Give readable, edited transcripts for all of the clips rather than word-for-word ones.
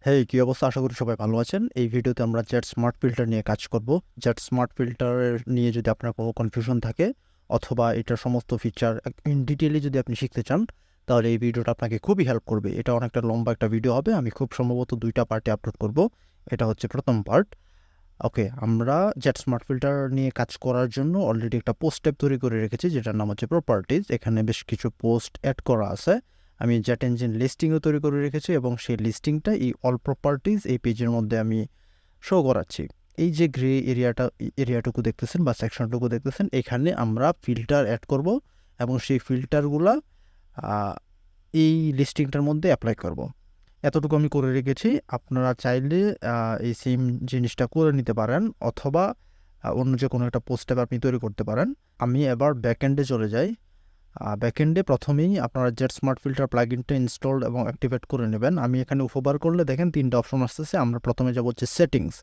হেই, কি অবস্থা? আশা করি সবাই ভালো আছেন। এই ভিডিওতে আমরা জেট স্মার্ট ফিল্টার নিয়ে কাজ করব। জেট স্মার্ট ফিল্টারের নিয়ে যদি আপনার কোনো কনফিউশন থাকে অথবা এটার সমস্ত ফিচার ইন ডিটেইলে যদি আপনি শিখতে চান, তাহলে এই ভিডিওটা আপনাকে খুবই হেল্প করবে। এটা অনেকটা লম্বা একটা ভিডিও হবে। আমি খুব সম্ভবত ২টা পার্টে আপলোড করব। এটা হচ্ছে প্রথম পার্ট। ওকে, আমরা জেট স্মার্ট ফিল্টার নিয়ে কাজ করার জন্য অলরেডি একটা পোস্ট ট্যাব তৈরি করে রেখেছি, যেটার নাম হচ্ছে প্রপার্টিজ। এখানে বেশ কিছু পোস্ট অ্যাড করা আছে। আমি জেট ইঞ্জিন লিস্টিংও তৈরি করে রেখেছি এবং সেই লিস্টিংটা এই অল প্রপার্টিজ এই পেজের মধ্যে আমি শো করাচ্ছি। এই যে গ্রে এরিয়াটুকু দেখতেছেন বা সেকশনটুকু দেখতেছেন, এখানে আমরা ফিল্টার অ্যাড করব এবং সেই ফিল্টারগুলা এই লিস্টিংটার মধ্যে অ্যাপ্লাই করব। এতটুকু আমি করে রেখেছি। আপনারা চাইলে এই সেম জিনিসটা করে নিতে পারেন অথবা অন্য যে কোনো একটা পোস্ট ট্যাব আপনি তৈরি করতে পারেন। আমি এবার ব্যাকএন্ডে চলে যাই। ব্যাকএন্ডে প্রথমেই আপনারা জেট স্মার্ট ফিল্টার প্লাগইনটা ইনস্টল এবং অ্যাক্টিভেট করে নেবেন। আমি এখানে উপবার করলে দেখেন 3টা অপশন আসতেছে। আমরা প্রথমে যাব হচ্ছে সেটিংস।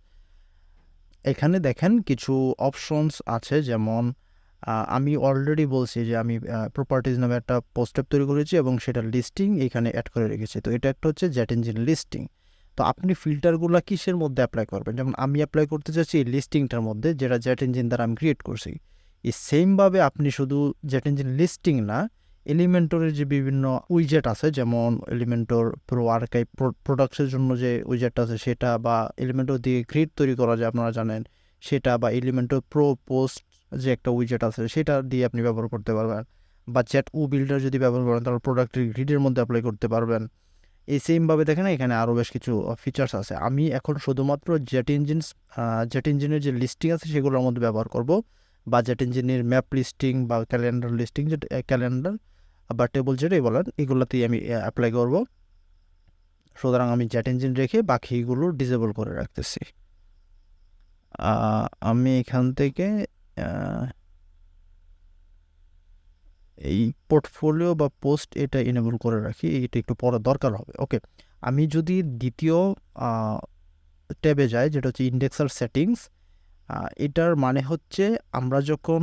এখানে দেখেন কিছু অপশনস আছে, যেমন আমি অলরেডি বলছি যে আমি প্রপার্টিজ নামে একটা পোস্ট ট্যাব তৈরি করেছি এবং সেটার লিস্টিং এখানে অ্যাড করে রেখেছি। তো এটা একটা হচ্ছে জেট ইঞ্জিন লিস্টিং। তো আপনি ফিল্টারগুলো কিসের মধ্যে অ্যাপ্লাই করবেন? যেমন আমি অ্যাপ্লাই করতে চাচ্ছি এই লিস্টিংটার মধ্যে, যেটা জেট ইঞ্জিন দ্বারা আমি ক্রিয়েট করছি। এই সেমভাবে আপনি শুধু জেট ইঞ্জিন লিস্টিং না, এলিমেন্টরের যে বিভিন্ন উইজেট আছে, যেমন এলিমেন্টর প্রো আর্কাইভ প্রোডাক্টসের জন্য যে উইজেট আছে সেটা, বা এলিমেন্টর দিয়ে গ্রিড তৈরি করা যায় আপনারা জানেন সেটা, বা এলিমেন্টর প্রো পোস্ট যে একটা উইজেট আছে সেটা দিয়ে আপনি ব্যবহার করতে পারবেন, বা চ্যাট ও বিল্ডার যদি ব্যবহার করেন তাহলে প্রোডাক্টের গ্রিডের মধ্যে অ্যাপ্লাই করতে পারবেন। এই সেমভাবে দেখেন এখানে আরও বেশ কিছু ফিচার্স আছে। আমি এখন শুধুমাত্র জেট ইঞ্জিনের যে লিস্টিং আছে সেগুলোর মধ্যে ব্যবহার করব, বা জেট ইঞ্জিনের ম্যাপ লিস্টিং বা ক্যালেন্ডার লিস্টিং, যেটা ক্যালেন্ডার বা টেবল যেটাই বলেন, এগুলোতেই আমি অ্যাপ্লাই করব। সুতরাং আমি জেট ইঞ্জিন রেখে বাকিগুলো ডিসেবল করে রাখতেছি। আমি এখান থেকে এই পোর্টফোলিও বা পোস্ট এটা এনেবল করে রাখি, এটা একটু পরে দরকার হবে। ওকে, আমি যদি দ্বিতীয় ট্যাবে যাই, যেটা হচ্ছে ইন্ডেক্সার সেটিংস, এটার মানে হচ্ছে আমরা যখন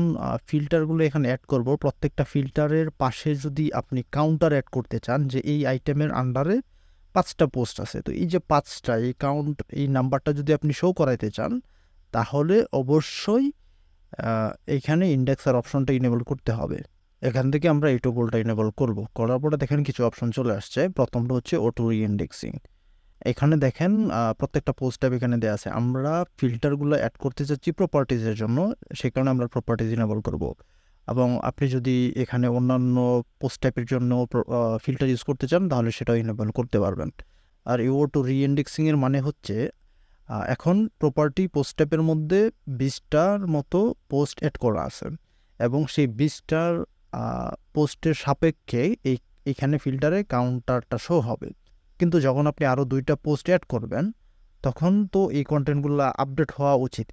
ফিল্টারগুলো এখানে অ্যাড করব, প্রত্যেকটা ফিল্টারের পাশে যদি আপনি কাউন্টার অ্যাড করতে চান যে এই আইটেমের আন্ডারে 5টা পোস্ট আছে, তো এই যে 5টা এই নাম্বারটা যদি আপনি শো করাইতে চান, তাহলে অবশ্যই এইখানে ইন্ডেক্সার অপশনটা ইনেবল করতে হবে। এখান থেকে আমরা এই টোগলটা ইনেবল করব। করার পরে দেখেন কিছু অপশন চলে আসছে। প্রথমটা হচ্ছে অটো রি-ইন্ডেক্সিং। এখানে দেখেন প্রত্যেকটা পোস্ট ট্যাব এখানে দেওয়া আছে। আমরা ফিল্টারগুলো অ্যাড করতে চাচ্ছি প্রপার্টিজের জন্য, সে কারণে আমরা প্রপার্টিজ ইনেবল করব। এবং আপনি যদি এখানে অন্যান্য পোস্ট টাইপের জন্য ফিল্টার ইউজ করতে চান, তাহলে সেটাও ইনেবল করতে পারবেন। আর এই অটো রি-ইন্ডেক্সিংয়ের মানে হচ্ছে এখন প্রপার্টি পোস্ট টাইপের মধ্যে 20টার মতো পোস্ট অ্যাড করা আছে এবং সেই 20টার পোস্টের সাপেক্ষে এইখানে ফিল্টারে কাউন্টারটা শো হবে। কিন্তু যখন আপনি আরও 2টা পোস্ট অ্যাড করবেন, তখন তো এই কন্টেন্টগুলো আপডেট হওয়া উচিত।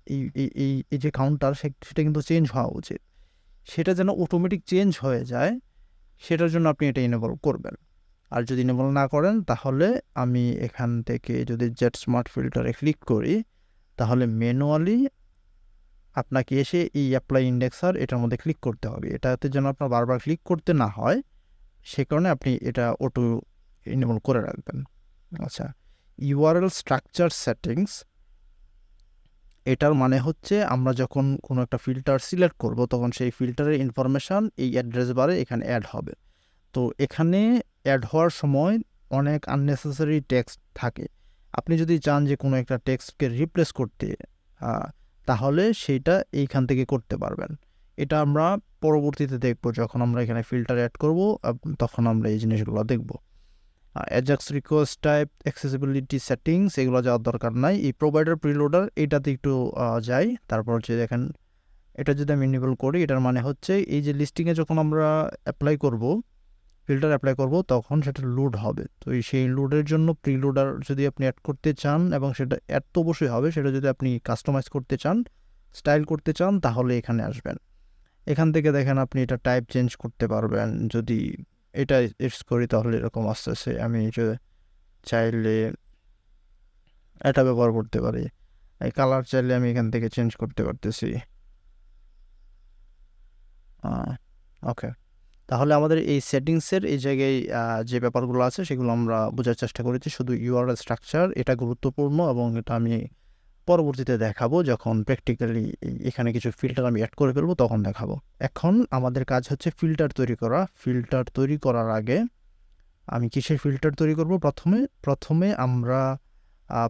এই যে কাউন্টার সেটা কিন্তু চেঞ্জ হওয়া উচিত। সেটা যেন অটোমেটিক চেঞ্জ হয়ে যায়, সেটার জন্য আপনি এটা ইনেবল করবেন। আর যদি ইনেবল না করেন, তাহলে আমি এখান থেকে যদি জেট স্মার্ট ফিল্টারে ক্লিক করি, তাহলে ম্যানুয়ালি আপনাকে এসে এই অ্যাপ্লাই ইন্ডেক্সার এটার মধ্যে ক্লিক করতে হবে। এটাতে যেন আপনার বারবার ক্লিক করতে না হয়, সে কারণে আপনি এটা অটো ইনেবল করে রাখবেন। আচ্ছা, ইউআরএল স্ট্রাকচার সেটিংস, এটার মানে হচ্ছে আমরা যখন কোনো একটা ফিল্টার সিলেক্ট করব, তখন সেই ফিল্টারের ইনফরমেশান এই অ্যাড্রেস বারে এখানে অ্যাড হবে। তো এখানে অ্যাড হওয়ার সময় অনেক আননেসেসারি টেক্সট থাকে। আপনি যদি চান যে কোনো একটা টেক্সটকে রিপ্লেস করতে, তাহলে সেইটা এইখান থেকে করতে পারবেন। এটা আমরা পরবর্তীতে দেখব, যখন আমরা এখানে ফিল্টার অ্যাড করব তখন আমরা এই জিনিসগুলো দেখব। Ajax request type, accessibility settings, এগুলো যাওয়ার দরকার নাই। এই প্রোভাইডার প্রিলোডার এটাতে একটু যাই। তারপর হচ্ছে দেখেন, এটা যদি আমি ইনেবল করি, এটার মানে হচ্ছে এই যে লিস্টিংয়ে যখন আমরা অ্যাপ্লাই করব, ফিল্টার অ্যাপ্লাই করব, তখন সেটা লোড হবে। তো সেই লোডের জন্য প্রিলোডার যদি আপনি অ্যাড করতে চান, এবং সেটা অ্যাড তো অবশ্যই হবে, সেটা যদি আপনি কাস্টমাইজ করতে চান, স্টাইল করতে চান, তাহলে এখানে আসবেন। এখান থেকে দেখেন আপনি এটা টাইপ চেঞ্জ করতে পারবেন। যদি এটা ইউজ করি তাহলে এরকম আসতেছে। আমি চাইলে এটা ব্যবহার করতে পারি। এই কালার চাইলে আমি এখান থেকে চেঞ্জ করতে পারতেছি। ওকে, তাহলে আমাদের এই সেটিংসের এই জায়গায় যে ব্যাপারগুলো আছে সেগুলো আমরা বোঝার চেষ্টা করেছি। শুধু ইউআরএল স্ট্রাকচার এটা গুরুত্বপূর্ণ এবং এটা আমি পরবর্তীতে দেখাবো যখন প্র্যাকটিক্যালি এখানে কিছু ফিল্টার আমি অ্যাড করে ফেলবো তখন দেখাবো। এখন আমাদের কাজ হচ্ছে ফিল্টার তৈরি করা। ফিল্টার তৈরি করার আগে আমি কিসের ফিল্টার তৈরি করব? প্রথমে আমরা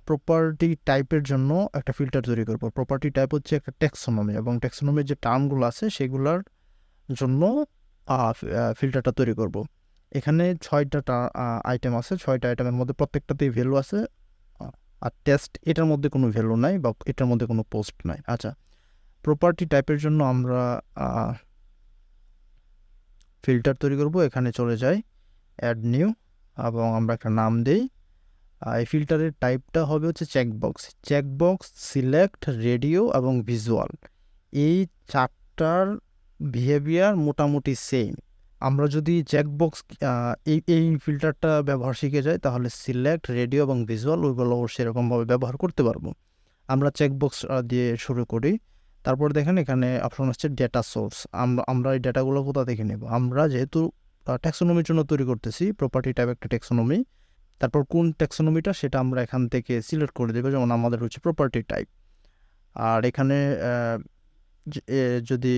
প্রপার্টি টাইপের জন্য একটা ফিল্টার তৈরি করব। প্রপার্টি টাইপ হচ্ছে একটা ট্যাক্সোনমি, এবং ট্যাক্সোনমির যে টার্মগুলো আছে সেগুলোর জন্য ফিল্টারটা তৈরি করব। এখানে 6টা আইটেম আছে, 6টা আইটেমের মধ্যে প্রত্যেকটাতেই ভ্যালু আছে, আর টেস্ট এটার মধ্যে কোনো ভ্যালু নাই বা এটার মধ্যে কোনো পোস্ট নাই। আচ্ছা, প্রপার্টি টাইপের জন্য আমরা ফিল্টার তৈরি করব। এখানে চলে যাই অ্যাড নিউ এবং আমরা একটা নাম দিই। এই ফিল্টারের টাইপটা হবে হচ্ছে চেকবক্স, সিলেক্ট, রেডিও এবং ভিজুয়াল। এই 4টার বিহেভিয়ার মোটামুটি সেম। আমরা যদি চেকবক্স এই ফিল্টারটা ব্যবহার শিখে যাই তাহলে সিলেক্ট, রেডিও এবং ভিজুয়াল ওইগুলো সেরকমভাবে ব্যবহার করতে পারবো। আমরা চেকবক্স দিয়ে শুরু করি। তারপর দেখেন এখানে অপশন হচ্ছে ডেটা সোর্স। আমরা এই ডেটাগুলো কোথা থেকে নেব? আমরা যেহেতু ট্যাক্সোনমির জন্য তৈরি করতেছি, প্রপার্টি টাইপ একটা ট্যাক্সোনমি, তারপর কোন ট্যাক্সোনমিটা সেটা আমরা এখান থেকে সিলেক্ট করে দেবো। যেমন আমাদের হচ্ছে প্রপার্টি টাইপ। আর এখানে যদি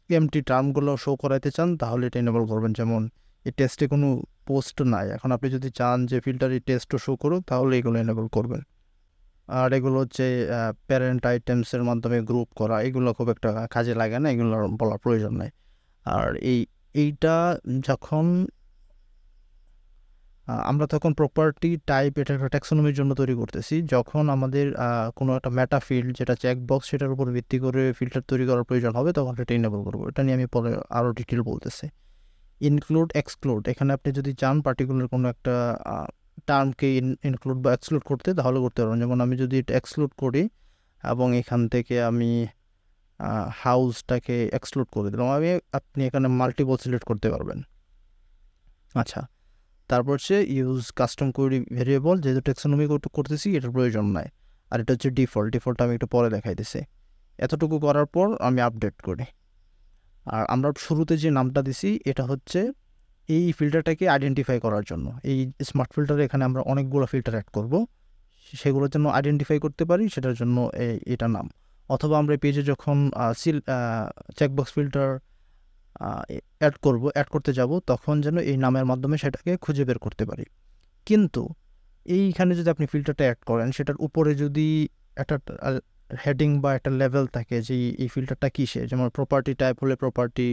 এমটি টার্মগুলো শো করাইতে চান তাহলে এটা এনেবল করবেন। যেমন এই টেস্টে কোনো পোস্ট নাই, এখন আপনি যদি চান যে ফিল্টারে টেস্টও শো করুক তাহলে এগুলো এনেবল করবেন। আর এগুলো হচ্ছে প্যারেন্ট আইটেমসের মাধ্যমে গ্রুপ করা, এগুলো খুব একটা কাজে লাগে না, এগুলো বলার প্রয়োজন নাই। আর এইটা যখন আমরা তখন প্রপার্টি টাইপ এটা একটা ট্যাক্সোনমির জন্য তৈরি করতেছি, যখন আমাদের কোনো একটা মেটা ফিল্ড যেটা চেকবক্স সেটার উপর ভিত্তি করে ফিল্টার তৈরি করার প্রয়োজন হবে তখন সেটা ইনেবল করবো। এটা নিয়ে আমি পরে আরও ডিটেল বলতেছি। ইনক্লুড, এক্সক্লুড, এখানে আপনি যদি চান পার্টিকুলার কোনো একটা টার্মকে ইনক্লুড বা এক্সক্লুড করতে তাহলে করতে পারবেন। যেমন আমি যদি এটা এক্সক্লুড করি এবং এখান থেকে আমি হাউসটাকে এক্সক্লুড করে দিলাম, আপনি এখানে মাল্টিপল সিলেক্ট করতে পারবেন। আচ্ছা, তারপর হচ্ছে ইউজ কাস্টম কোয়েরি ভেরিয়েবল, যেহেতু ট্যাক্সোনমি করতেছি এটার প্রয়োজন নাই। আর এটা হচ্ছে ডিফল্ট আমি একটু পরে দেখাইতেছি। এতটুকু করার পর আমি আপডেট করি। আর আমরা শুরুতে যে নামটা দিছি এটা হচ্ছে এই ফিল্টারটাকে আইডেন্টিফাই করার জন্য। এই স্মার্ট ফিল্টারে এখানে আমরা অনেকগুলো ফিল্টার অ্যাড করব, সেগুলোর জন্য আইডেন্টিফাই করতে পারি সেটার জন্য এটা নাম। অথবা আমরা পেজে যখন চেকবক্স ফিল্টার অ্যাড করতে যাব তখন যেন এই নামের মাধ্যমে সেটাকে খুঁজে বের করতে পারি। কিন্তু এইখানে যদি আপনি ফিল্টারটা অ্যাড করেন সেটার উপরে যদি একটা হেডিং বা একটা লেভেল থাকে যে এই ফিল্টারটা কিসে, যেমন প্রপার্টি টাইপ হলে প্রপার্টি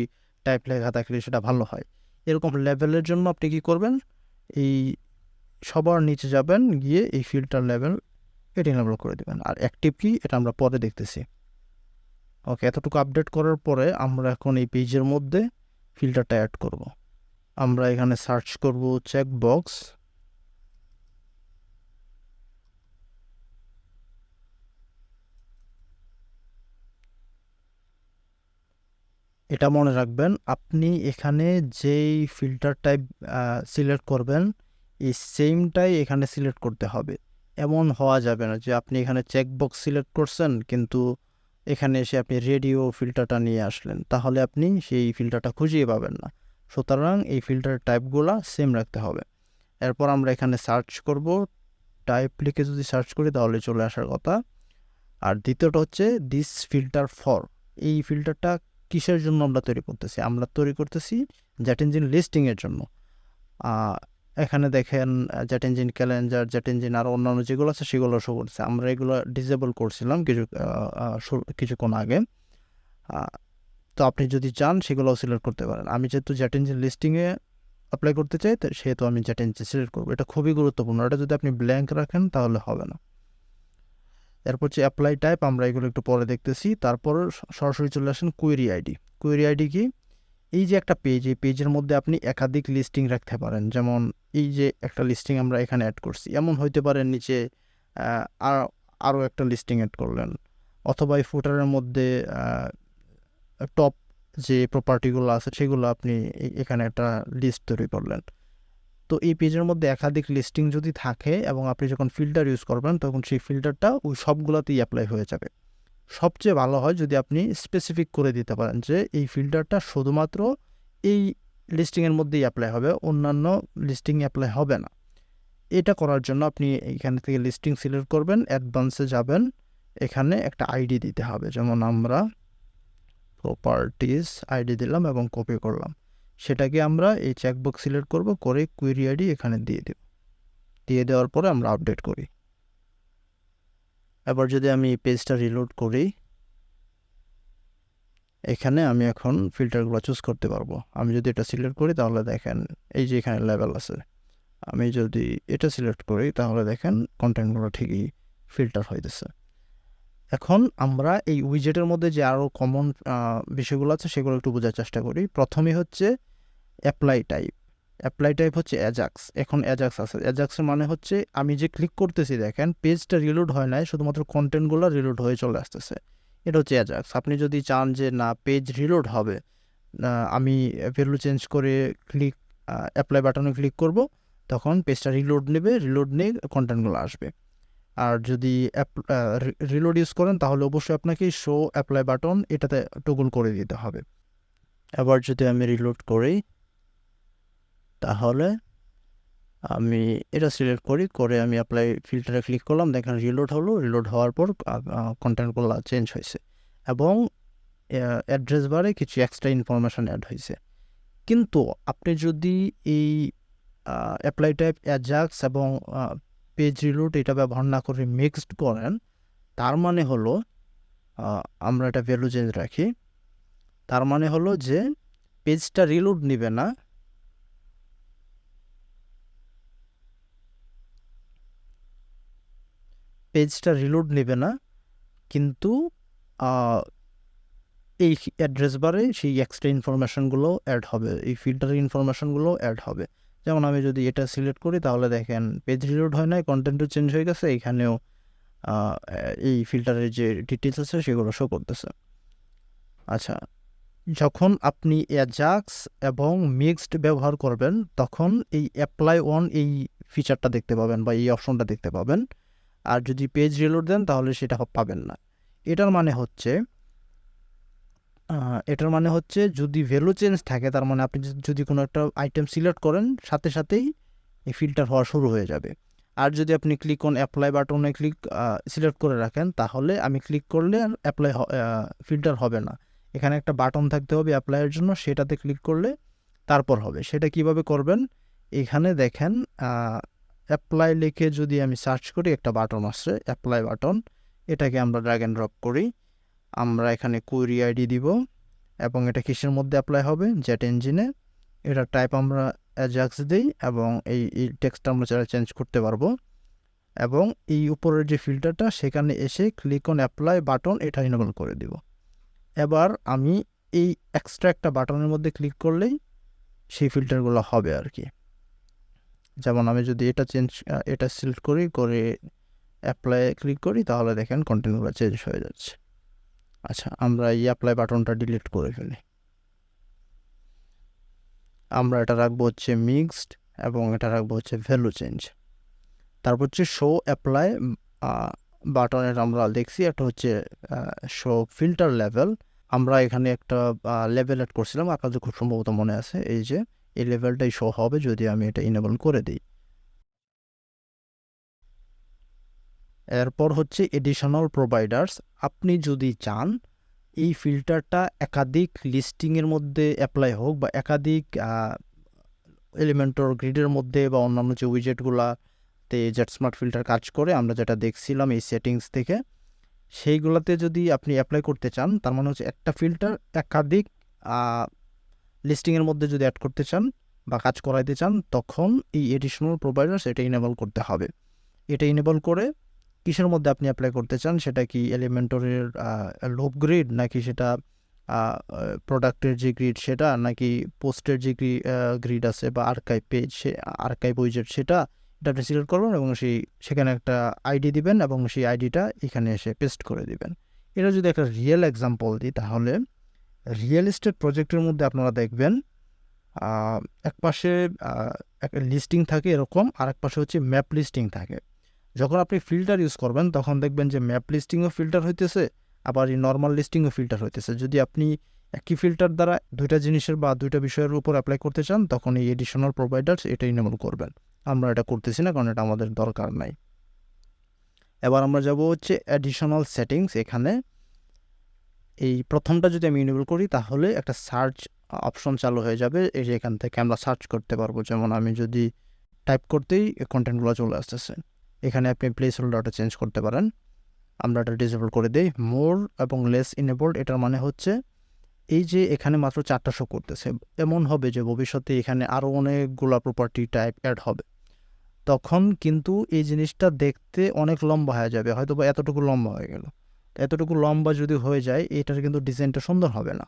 টাইপ লেখা থাকলে সেটা ভালো হয়। এরকম লেভেলের জন্য আপনি কি করবেন, এই সবার নিচে যাবেন, গিয়ে এই ফিল্টার লেভেল এটা ইনেবল করে দেবেন। আর অ্যাক্টিভ কি এটা আমরা পরে দেখতেছি। ওকে, এতটুকু আপডেট করার পরে আমরা এখন এই পেজের মধ্যে ফিল্টারটা অ্যাড করব। আমরা এখানে সার্চ করব চেকবক্স। এটা মনে রাখবেন, আপনি এখানে যেই ফিল্টার টাইপ সিলেক্ট করবেন এই সেমটাই এখানে সিলেক্ট করতে হবে। এমন হওয়া যাবে না যে আপনি এখানে চেকবক্স সিলেক্ট করছেন কিন্তু এখানে এসে আপনি রেডিও ফিল্টারটা নিয়ে আসলেন, তাহলে আপনি সেই ফিল্টারটা খুঁজেই পাবেন না। সুতরাং এই ফিল্টার টাইপগুলো সেম রাখতে হবে। এরপর আমরা এখানে সার্চ করব, টাইপ লিখে যদি সার্চ করি তাহলে চলে আসার কথা। আর দ্বিতীয়টা হচ্ছে দিস ফিল্টার ফর, এই ফিল্টারটা কিসের জন্য আমরা তৈরি করতেছি? আমরা তৈরি করতেছি জেট ইঞ্জিন লিস্টিংয়ের জন্য। এখানে দেখেন jet engine calendar, jet engine আর অন্যান্য যেগুলো আছে সেগুলো শো করছে। আমরা এগুলো ডিসেবল করছিলাম কিছুক্ষণ আগে। তো আপনি যদি চান সেগুলোও সিলেক্ট করতে পারেন। আমি যেহেতু জেট ইঞ্জিন লিস্টিংয়ে অ্যাপ্লাই করতে চাই সেহেতু আমি জেট ইঞ্জিন সিলেক্ট করবো। এটা খুবই গুরুত্বপূর্ণ, এটা যদি আপনি ব্ল্যাঙ্ক রাখেন তাহলে হবে না। এরপর হচ্ছে অ্যাপ্লাই টাইপ, আমরা এগুলো একটু পরে দেখতেছি। তারপর সরাসরি চলে আসেন কোয়েরি আইডি। কোয়েরি আইডি কি? এই যে একটা পেজ, এই পেজের মধ্যে আপনি একাধিক লিস্টিং রাখতে পারেন। যেমন এই যে একটা লিস্টিং আমরা এখানে অ্যাড করছি, এমন হইতে পারে নিচে আরও একটা লিস্টিং অ্যাড করলেন, অথবা এই ফুটারের মধ্যে টপ যে প্রপার্টিগুলো আছে সেগুলো আপনি এখানে একটা লিস্ট তৈরি করলেন। তো এই পেজের মধ্যে একাধিক লিস্টিং যদি থাকে এবং আপনি যখন ফিল্টার ইউজ করবেন তখন সেই ফিল্টারটা ওই সবগুলোতেই অ্যাপ্লাই হয়ে যাবে। সবচেয়ে ভালো হয় যদি আপনি স্পেসিফিক করে দিতে পারেন যে এই ফিল্টারটা শুধুমাত্র এই লিস্টিংয়ের মধ্যেই অ্যাপ্লাই হবে, অন্যান্য লিস্টিং অ্যাপ্লাই হবে না। এটা করার জন্য আপনি এখান থেকে লিস্টিং সিলেক্ট করবেন, অ্যাডভান্সে যাবেন, এখানে একটা আইডি দিতে হবে, যেমন আমরা প্রপার্টিজ আইডি দিলাম এবং কপি করলাম। সেটাকে আমরা এই চেকবক্স সিলেক্ট করব, করে কুয়েরি আইডি এখানে দিয়ে দেব। দিয়ে দেওয়ার পরে আমরা আপডেট করি। এবার যদি আমি পেজটা রিলোড করি, এখানে আমি এখন ফিল্টারগুলো চুজ করতে পারবো। আমি যদি এটা সিলেক্ট করি তাহলে দেখেন এই যে এখানে লেভেল আছে। আমি যদি এটা সিলেক্ট করি তাহলে দেখেন কন্টেন্টগুলো ঠিকই ফিল্টার হইতেছে। এখন আমরা এই উইজেটের মধ্যে যে আরও কমন বিষয়গুলো আছে সেগুলো একটু বোঝার চেষ্টা করি। প্রথমে হচ্ছে অ্যাপ্লাই টাইপ। অ্যাপ্লাই টাইপ হচ্ছে অ্যাজাক্স। এখন অ্যাজাক্স আছে, অ্যাজাক্সের মানে হচ্ছে আমি যে ক্লিক করতেছি দেখেন পেজটা রিলোড হয় নাই, শুধুমাত্র কন্টেন্টগুলো রিলোড হয়ে চলে আসতেছে, এটা হচ্ছে অ্যাজাক্স। আপনি যদি চান যে না পেজ রিলোড হবে, আমি ভ্যালু চেঞ্জ করে ক্লিক অ্যাপ্লাই বাটনে ক্লিক করব, তখন পেজটা রিলোড নেবে, রিলোড নিয়ে কন্টেন্টগুলো আসবে। আর যদি রিলোড ইউজ করেন তাহলে অবশ্যই আপনাকে শো অ্যাপ্লাই বাটন এটাতে টগল করে দিতে হবে। এবার যদি আমি রিলোড করি তাহলে আমি এটা সিলেক্ট করি, করে আমি অ্যাপ্লাই ফিল্টারে ক্লিক করলাম, দেখেন রিলোড হলো। রিলোড হওয়ার পর কন্টেন্টগুলো চেঞ্জ হয়েছে এবং অ্যাড্রেস বারে কিছু এক্সট্রা ইনফরমেশান অ্যাড হয়েছে। কিন্তু আপনি যদি এই অ্যাপ্লাই টাইপ অ্যাজাক্স এবং পেজ রিলোড এটা ব্যবহার না করে মিক্সড করেন, তার মানে হলো আমরা এটা ভ্যালু চেঞ্জ রাখি, তার মানে হলো যে পেজটা রিলোড নেবে না, পেজটা রিলোড নেবে না, কিন্তু এই অ্যাড্রেস বারে সেই এক্সট্রা ইনফরমেশানগুলো অ্যাড হবে, এই ফিল্টারের ইনফরমেশানগুলো অ্যাড হবে। যেমন আমি যদি এটা সিলেক্ট করি তাহলে দেখেন পেজ রিলোড হয় নাই, কন্টেন্টও চেঞ্জ হয়ে গেছে, এখানেও এই ফিল্টারের যে ডিটেলস আছে সেগুলো শো করতেছে। আচ্ছা, যখন আপনি অ্যাজাক্স এবং মিক্সড ব্যবহার করবেন তখন এই অ্যাপ্লাই অন এই ফিচারটা দেখতে পাবেন বা এই অপশনটা দেখতে পাবেন। আর যদি পেজ রিলোড দেন তাহলে সেটা পাবেন না। এটার মানে হচ্ছে যদি ভ্যালু চেঞ্জ থাকে, তার মানে আপনি যদি কোনো একটা আইটেম সিলেক্ট করেন সাথে সাথেই এই ফিল্টার হওয়া শুরু হয়ে যাবে। আর যদি আপনি ক্লিক অন অ্যাপ্লাই বাটনে সিলেক্ট করে রাখেন তাহলে আমি ক্লিক করলে আর অ্যাপ্লাই ফিল্টার হবে না। এখানে একটা বাটন থাকতে হবে অ্যাপ্লাইয়ের জন্য, সেটাতে ক্লিক করলে তারপর হবে। সেটা কিভাবে করবেন, এখানে দেখেন অ্যাপ্লাই লিখে যদি আমি সার্চ করি একটা বাটন আসছে অ্যাপ্লাই বাটন, এটাকে আমরা ড্র্যাগ অ্যান্ড ড্রপ করি। আমরা এখানে কোয়েরি আইডি দিব এবং এটা কিসের মধ্যে অ্যাপ্লাই হবে, জেট ইঞ্জিনে। এটা টাইপ আমরা অ্যাজাক্স দিই এবং এই টেক্সটটা আমরা চেঞ্জ করতে পারবো। এবং এই উপরের যে ফিল্টারটা সেখানে এসে ক্লিক অন অ্যাপ্লাই বাটন এটা ইনেবল করে দিব। এবার আমি এই এক্সট্রা একটা বাটনের মধ্যে ক্লিক করলেই সেই ফিল্টারগুলো হবে আর কি। যেমন আমি যদি এটা সিলেক্ট করি, করে অ্যাপ্লাই ক্লিক করি তাহলে দেখেন কন্টেন্টগুলো চেঞ্জ হয়ে যাচ্ছে। আচ্ছা, আমরা এই অ্যাপ্লাই বাটনটা ডিলিট করে ফেলি। আমরা এটা রাখবো হচ্ছে মিক্সড এবং এটা রাখবো হচ্ছে ভ্যালু চেঞ্জ। তারপর হচ্ছে শো অ্যাপ্লাই বাটনের আমরা দেখছি একটা হচ্ছে শো ফিল্টার লেভেল। আমরা এখানে একটা লেভেল অ্যাড করছিলাম, আপনাদের খুব সম্ভবত মনে আছে, এই যে এই লেভেলটাই শো হবে যদি আমি এটা ইনেবল করে দিই। এরপর হচ্ছে এডিশনাল প্রোভাইডার্স। আপনি যদি চান এই ফিল্টারটা একাধিক লিস্টিংয়ের মধ্যে অ্যাপ্লাই হোক বা একাধিক এলিমেন্টর গ্রিডের মধ্যে বা অন্যান্য যে উইজেটগুলাতে জেট স্মার্ট ফিল্টার কাজ করে আমরা যেটা দেখছিলাম এই সেটিংস থেকে, সেইগুলোতে যদি আপনি অ্যাপ্লাই করতে চান, তার মানে হচ্ছে একটা ফিল্টার একাধিক লিস্টিংয়ের মধ্যে যদি অ্যাড করতে চান বা কাজ করাইতে চান, তখন এই এডিশনাল প্রোভাইডার্স এটা ইনেবল করতে হবে। এটা ইনেবল করে কিসের মধ্যে আপনি অ্যাপ্লাই করতে চান, সেটা কি এলিমেন্টরের লোভ গ্রিড, নাকি সেটা প্রোডাক্টের যে গ্রিড সেটা, নাকি পোস্টের যে গ্রিড আছে বা আর্কাইভ পেজ, সে আর্কাইভ উইজেট, সেটা আপনি সিলেক্ট করবেন এবং সেখানে একটা আইডি দিবেন এবং সেই আইডিটা এখানে এসে পেস্ট করে দিবেন। এটা যদি একটা রিয়েল এক্সাম্পল দিই তাহলে রিয়েল এস্টেট প্রজেক্টের মধ্যে আপনারা দেখবেন এক পাশে একটা লিস্টিং থাকে এরকম, আর এক পাশে হচ্ছে ম্যাপ লিস্টিং থাকে। যখন আপনি ফিল্টার ইউজ করবেন তখন দেখবেন যে ম্যাপ লিস্টিংও ফিল্টার হইতেছে, আবার এই নর্মাল লিস্টিংও ফিল্টার হইতেছে। যদি আপনি একই ফিল্টার দ্বারা দুইটা জিনিসের বা দুইটা বিষয়ের উপর অ্যাপ্লাই করতে চান, তখন এই এডিশনাল প্রোভাইডার্স এটা ইনেবল করবেন। আমরা এটা করতেছি না, কারণ এটা আমাদের দরকার নাই। এবার আমরা যাব হচ্ছে অ্যাডিশনাল সেটিংস। এখানে এই প্রথমটা যদি আমি ইনেবল করি তাহলে একটা সার্চ অপশন চালু হয়ে যাবে। এই যে এখান থেকে আমরা সার্চ করতে পারবো। যেমন আমি যদি টাইপ করতেই কন্টেন্টগুলো চলে আসতেছে। এখানে আপনি প্লেস হোল্ডারটা চেঞ্জ করতে পারেন। আমরা এটা ডিসেবল করে দিই। মোর এবং লেস ইনেবলড, এটার মানে হচ্ছে এই যে এখানে মাত্র 4টা শো করতেছে, এমন হবে যে ভবিষ্যতে এখানে আরও অনেকগুলা প্রপার্টি টাইপ অ্যাড হবে, তখন কিন্তু এই জিনিসটা দেখতে অনেক লম্বা হয়ে যাবে। হয়তো বা এতটুকু লম্বা হয়ে গেল, এতটুকু লম্বা যদি হয়ে যায় এটার কিন্তু ডিজাইনটা সুন্দর হবে না।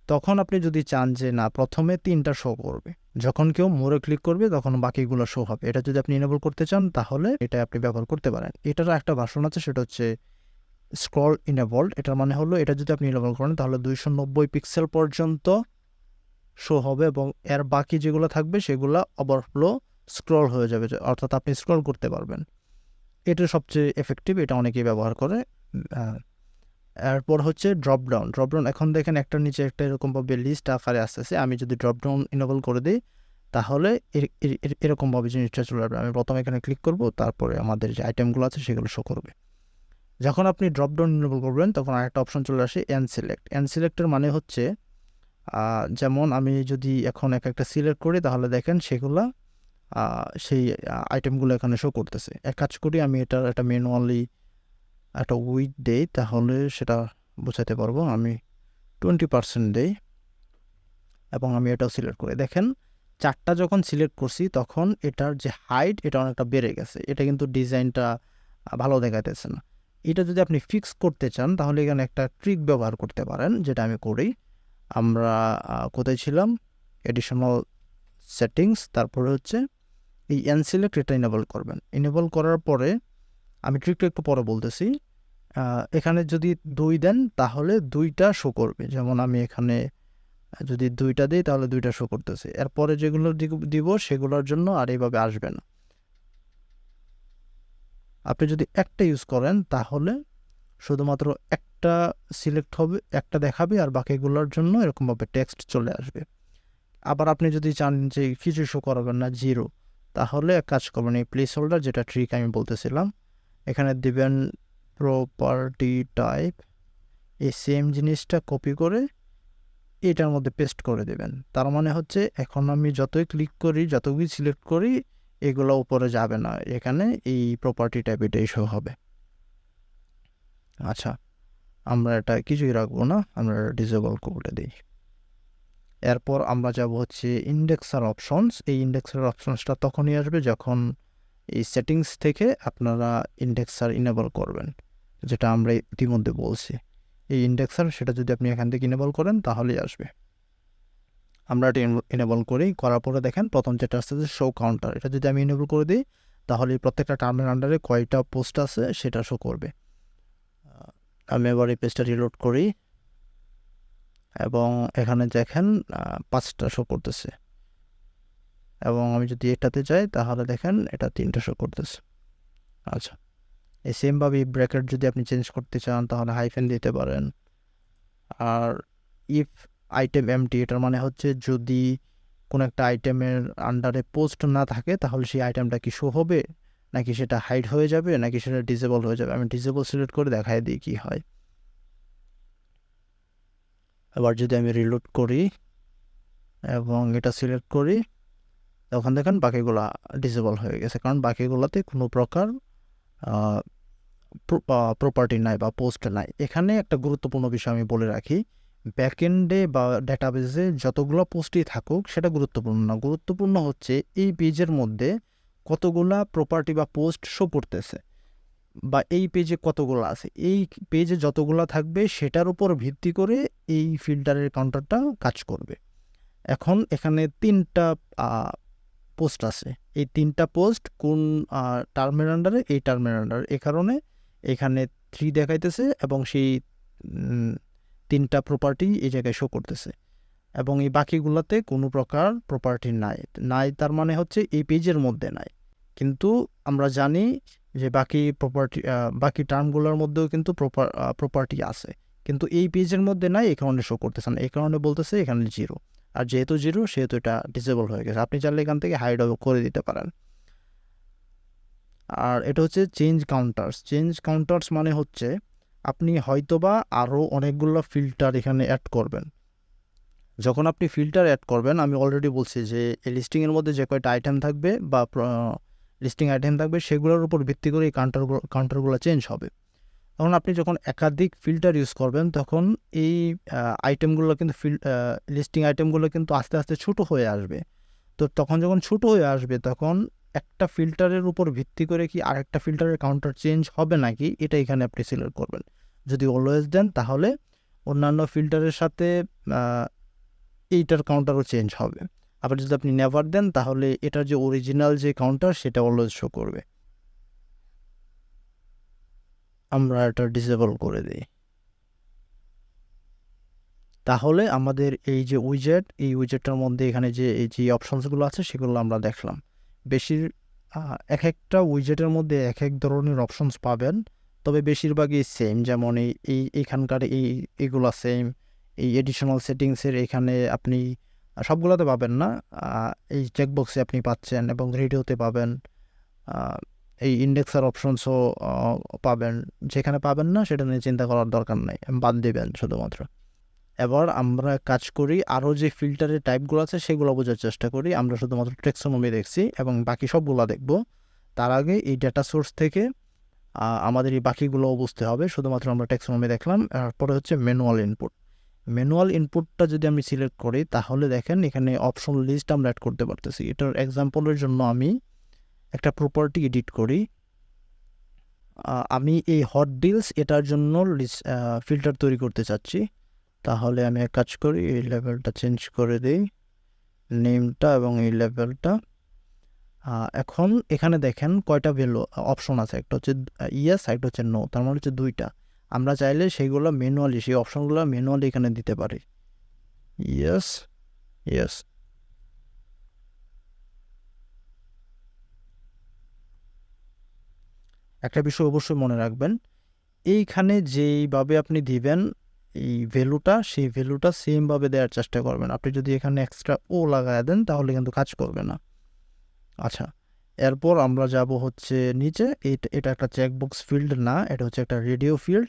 তখন আপনি যদি চান যে না প্রথমে 3টা শো করবে, যখন কেউ মোরে ক্লিক করবে তখন বাকিগুলো শো হবে, এটা যদি আপনি ইনেবল করতে চান তাহলে এটা আপনি ব্যবহার করতে পারেন। এটার একটা ভার্সন আছে, সেটা হচ্ছে স্ক্রল ইনেবলড। এটার মানে হলো এটা যদি আপনি ইনেবল করেন তাহলে 290 পিক্সেল পর্যন্ত শো হবে এবং এর বাকি যেগুলো থাকবে সেগুলো ওভারফ্লো স্ক্রল হয়ে যাবে, অর্থাৎ আপনি স্ক্রল করতে পারবেন। এটা সবচেয়ে এফেক্টিভ, এটা অনেকেই ব্যবহার করে। এরপর হচ্ছে ড্রপডাউন। এখন দেখেন একটার নিচে একটা এরকমভাবে লিস্ট আকারে আসতেছে। আমি যদি ড্রপডাউন ইনেবল করে দিই তাহলে এরকমভাবে জিনিসটা চলে আসবে। আমি প্রথমে এখানে ক্লিক করব, তারপরে আমাদের যে আইটেমগুলো আছে সেগুলো শো করবে। যখন আপনি ড্রপডাউন ইনেবল করবেন তখন আরেকটা অপশন চলে আসে অ্যানসিলেক্ট। অ্যানসিলেক্টের মানে হচ্ছে যেমন আমি যদি এখন একটা সিলেক্ট করি তাহলে দেখেন সেগুলা সেই আইটেমগুলো এখানে শো করতেছে। এক কাজ করি, আমি এটার একটা ম্যানুয়ালি একটা উইথ দেই, তাহলে সেটা বোঝাতে পারবো। আমি 20% দেই এবং আমি এটাও সিলেক্ট করে দেখেন 4টা যখন সিলেক্ট করছি তখন এটার যে হাইট এটা অনেকটা বেড়ে গেছে। এটা কিন্তু ডিজাইনটা ভালো দেখাইতেছে না। এটা যদি আপনি ফিক্স করতে চান তাহলে এখানে একটা ট্রিক ব্যবহার করতে পারেন, যেটা আমি করি। আমরা কোথায় ছিলাম? এডিশনাল সেটিংস, তারপরে হচ্ছে এই আনসিলেক্ট, এটা ইনেবল করবেন। ইনেবল করার পরে আমি ট্রিকটা একটু পরে বলতেছি। এখানে যদি 2 দেন তাহলে 2টা শো করবে। যেমন আমি এখানে যদি 2টা দিই তাহলে 2টা শো করতেছে। এরপরে যেগুলো দিব সেগুলোর জন্য আর এইভাবে আসবে না। আপনি যদি একটা ইউজ করেন তাহলে শুধুমাত্র একটা সিলেক্ট হবে, একটা দেখাবে, আর বাকিগুলোর জন্য এরকমভাবে টেক্সট চলে আসবে। আবার আপনি যদি চান যে কিছু শো করাবেন না, 0, তাহলে এক কাজ করবেন, এই প্লেস হোল্ডার যেটা ট্রিক আমি বলতেছিলাম, এখানে দিবেন প্রপার্টি টাইপ, এই সেম জিনিসটা কপি করে এটার মধ্যে পেস্ট করে দেবেন। তার মানে হচ্ছে এখন আমি যতই ক্লিক করি, যতই সিলেক্ট করি, এগুলো উপরে যাবে না, এখানে এই প্রপার্টি টাইপ এটাই শো হবে। আচ্ছা, আমরা এটা কিছুই রাখবো না, আমরা ডিসেবল করে দিই। এরপর আমরা যাব হচ্ছে ইন্ডেক্সার অপশনস। এই ইন্ডেক্সার অপশনসটা তখনই আসবে যখন এই সেটিংস থেকে আপনারা ইন্ডেক্সার ইনেবল করবেন, যেটা আমরা ইতিমধ্যে বলছি। এই ইন্ডেক্সার সেটা যদি আপনি এখান থেকে ইনেবল করেন তাহলেই আসবে। আমরা এটা ইনেবল করি, করার পরে দেখেন প্রথম যেটা আসছে যে শো কাউন্টার, এটা যদি আমি ইনেবল করে দিই তাহলে প্রত্যেকটা টার্মের আন্ডারে কয়টা পোস্ট আছে সেটা শো করবে। আমি এবার এই পেজটা রিলোড করি এবং এখানে দেখেন 5টা শো করতেছে, এবং আমি যদি এটাতে যাই তাহলে দেখেন এটা 3টা শো করতেছে। আচ্ছা, এই সেমভাবে ব্র্যাকেট যদি আপনি চেঞ্জ করতে চান তাহলে হাইফেন দিতে পারেন। আর ইফ আইটেম এমটি, এটার মানে হচ্ছে যদি কোনো একটা আইটেমের আন্ডারে পোস্ট না থাকে তাহলে সেই আইটেমটা কি শো হবে, নাকি সেটা হাইড হয়ে যাবে, নাকি সেটা ডিসেবল হয়ে যাবে। আমি ডিসেবল সিলেক্ট করে দেখাই দিই কী হয়। এবার যদি আমি রিলোড করি এবং এটা সিলেক্ট করি তখন দেখেন বাকিগুলা ডিসেবল হয়ে গেছে, কারণ বাকিগুলোতে কোনো প্রকার প্রপার্টি নাই বা পোস্ট নাই। এখানে একটা গুরুত্বপূর্ণ বিষয় আমি বলে রাখি, ব্যাকএন্ডে বা ডাটাবেসে যতগুলো পোস্টই থাকুক সেটা গুরুত্বপূর্ণ না। গুরুত্বপূর্ণ হচ্ছে এই পেজের মধ্যে কতগুলা প্রপার্টি বা পোস্ট শো করতেছে, বা এই পেজে কতগুলো আছে। এই পেজে যতগুলো থাকবে সেটার উপর ভিত্তি করে এই ফিল্টারের কাউন্টারটা কাজ করবে। এখন এখানে 3টা পোস্ট আছে, এই 3টা পোস্ট কোন টার্মের আন্ডারে, এই টার্মের আন্ডারে, এ কারণে এখানে 3 দেখাইতেছে এবং সেই 3টা প্রপার্টি এই জায়গায় শো করতেছে, এবং এই বাকিগুলোতে কোনো প্রকার প্রপার্টি নাই। তার মানে হচ্ছে এই পেজের মধ্যে নাই। কিন্তু আমরা জানি যে বাকি টার্মগুলোর মধ্যেও কিন্তু প্রপার্টি আছে, কিন্তু এই পেজের মধ্যে নাই, এই কারণে শো করতেছে না, এই কারণে বলতেছে এখানে 0। আর যেহেতু 0 সেহেতু এটা ডিসেবল হয়ে গেছে। আপনি চাইলে এখান থেকে হাইড করে দিতে পারেন। আর এটা হচ্ছে চেঞ্জ কাউন্টার্স মানে হচ্ছে আপনি হয়তোবা আরও অনেকগুলো ফিল্টার এখানে অ্যাড করবেন। যখন আপনি ফিল্টার অ্যাড করবেন, আমি অলরেডি বলছি যে এই লিস্টিংয়ের মধ্যে যে কয়টা আইটেম থাকবে বা লিস্টিং আইটেম থাকবে সেগুলোর উপর ভিত্তি করে এই কাউন্টারগুলো চেঞ্জ হবে। তখন আপনি যখন একাধিক ফিল্টার ইউজ করবেন তখন এই আইটেমগুলো কিন্তু লিস্টিং আইটেমগুলো কিন্তু আস্তে আস্তে ছোটো হয়ে আসবে। তো তখন যখন ছোটো হয়ে আসবে তখন একটা ফিল্টারের উপর ভিত্তি করে কি আরেকটা ফিল্টারের কাউন্টার চেঞ্জ হবে নাকি, এটা এখানে আপনি সিলেক্ট করবেন। যদি অলওয়েজ দেন তাহলে অন্যান্য ফিল্টারের সাথে এইটার কাউন্টারও চেঞ্জ হবে। আবার যদি আপনি নেভার দেন তাহলে এটার যে অরিজিনাল যে কাউন্টার সেটা অলওয়েজ শো করবে। আমরা এটা ডিসেবল করে দিই। তাহলে আমাদের এই যে এই উইজেটটার মধ্যে এখানে যে এই যে অপশনসগুলো আছে সেগুলো আমরা দেখলাম। এক একটা উইজেটের মধ্যে এক এক ধরনের অপশনস পাবেন, তবে বেশিরভাগই সেম। যেমন এইখানকার এইগুলো সেম। এই এডিশনাল সেটিংসের এখানে আপনি সবগুলোতে পাবেন না, এই চেকবক্সে আপনি পাচ্ছেন এবং রেডিওতে পাবেন। এই ইন্ডেক্সার অপশনসও পাবেন। যেখানে পাবেন না সেটা নিয়ে চিন্তা করার দরকার নাই, বাদ দেবেন শুধুমাত্র। এবার আমরা কাজ করি, আরও যে ফিল্টারের টাইপগুলো আছে সেগুলো বোঝার চেষ্টা করি। আমরা শুধুমাত্র টেক্সোনমি দেখছি এবং বাকি সবগুলো দেখব। তার আগে এই ডেটা সোর্স থেকে আমাদের এই বাকিগুলোও বুঝতে হবে। শুধুমাত্র আমরা টেক্সোনমি দেখলাম। তারপরে হচ্ছে ম্যানুয়াল ইনপুটটা যদি আমি সিলেক্ট করি তাহলে দেখেন এখানে অপশন লিস্ট আমরা অ্যাড করতে পারতেছি। এটার এক্সাম্পলের জন্য আমি একটা প্রপার্টি এডিট করি। আমি এই হট ডিলস এটার জন্য ফিল্টার তৈরি করতে চাচ্ছি। তাহলে আমি এক কাজ করি, এই লেভেলটা চেঞ্জ করে দিই, নেমটা এবং এই লেভেলটা। এখন এখানে দেখেন কয়টা ভ্যালু অপশন আছে, একটা হচ্ছে ইয়েস, একটা হচ্ছে নো, তার মানে হচ্ছে 2টা। আমরা চাইলে সেইগুলো ম্যানুয়ালি, সেই অপশনগুলো ম্যানুয়ালি এখানে দিতে পারি। Yes, yes. একটা বিষয় অবশ্যই মনে রাখবেন, এইখানে যেইভাবে আপনি দিবেন এই ভ্যালুটা, সেই ভ্যালুটা সেমভাবে দেওয়ার চেষ্টা করবেন। আপনি যদি এখানে এক্সট্রা ও লাগায় দেন তাহলে কিন্তু কাজ করবে না। আচ্ছা, এরপর আমরা যাব হচ্ছে নিচে। এটা একটা চেকবক্স ফিল্ড না, এটা হচ্ছে একটা রেডিও ফিল্ড,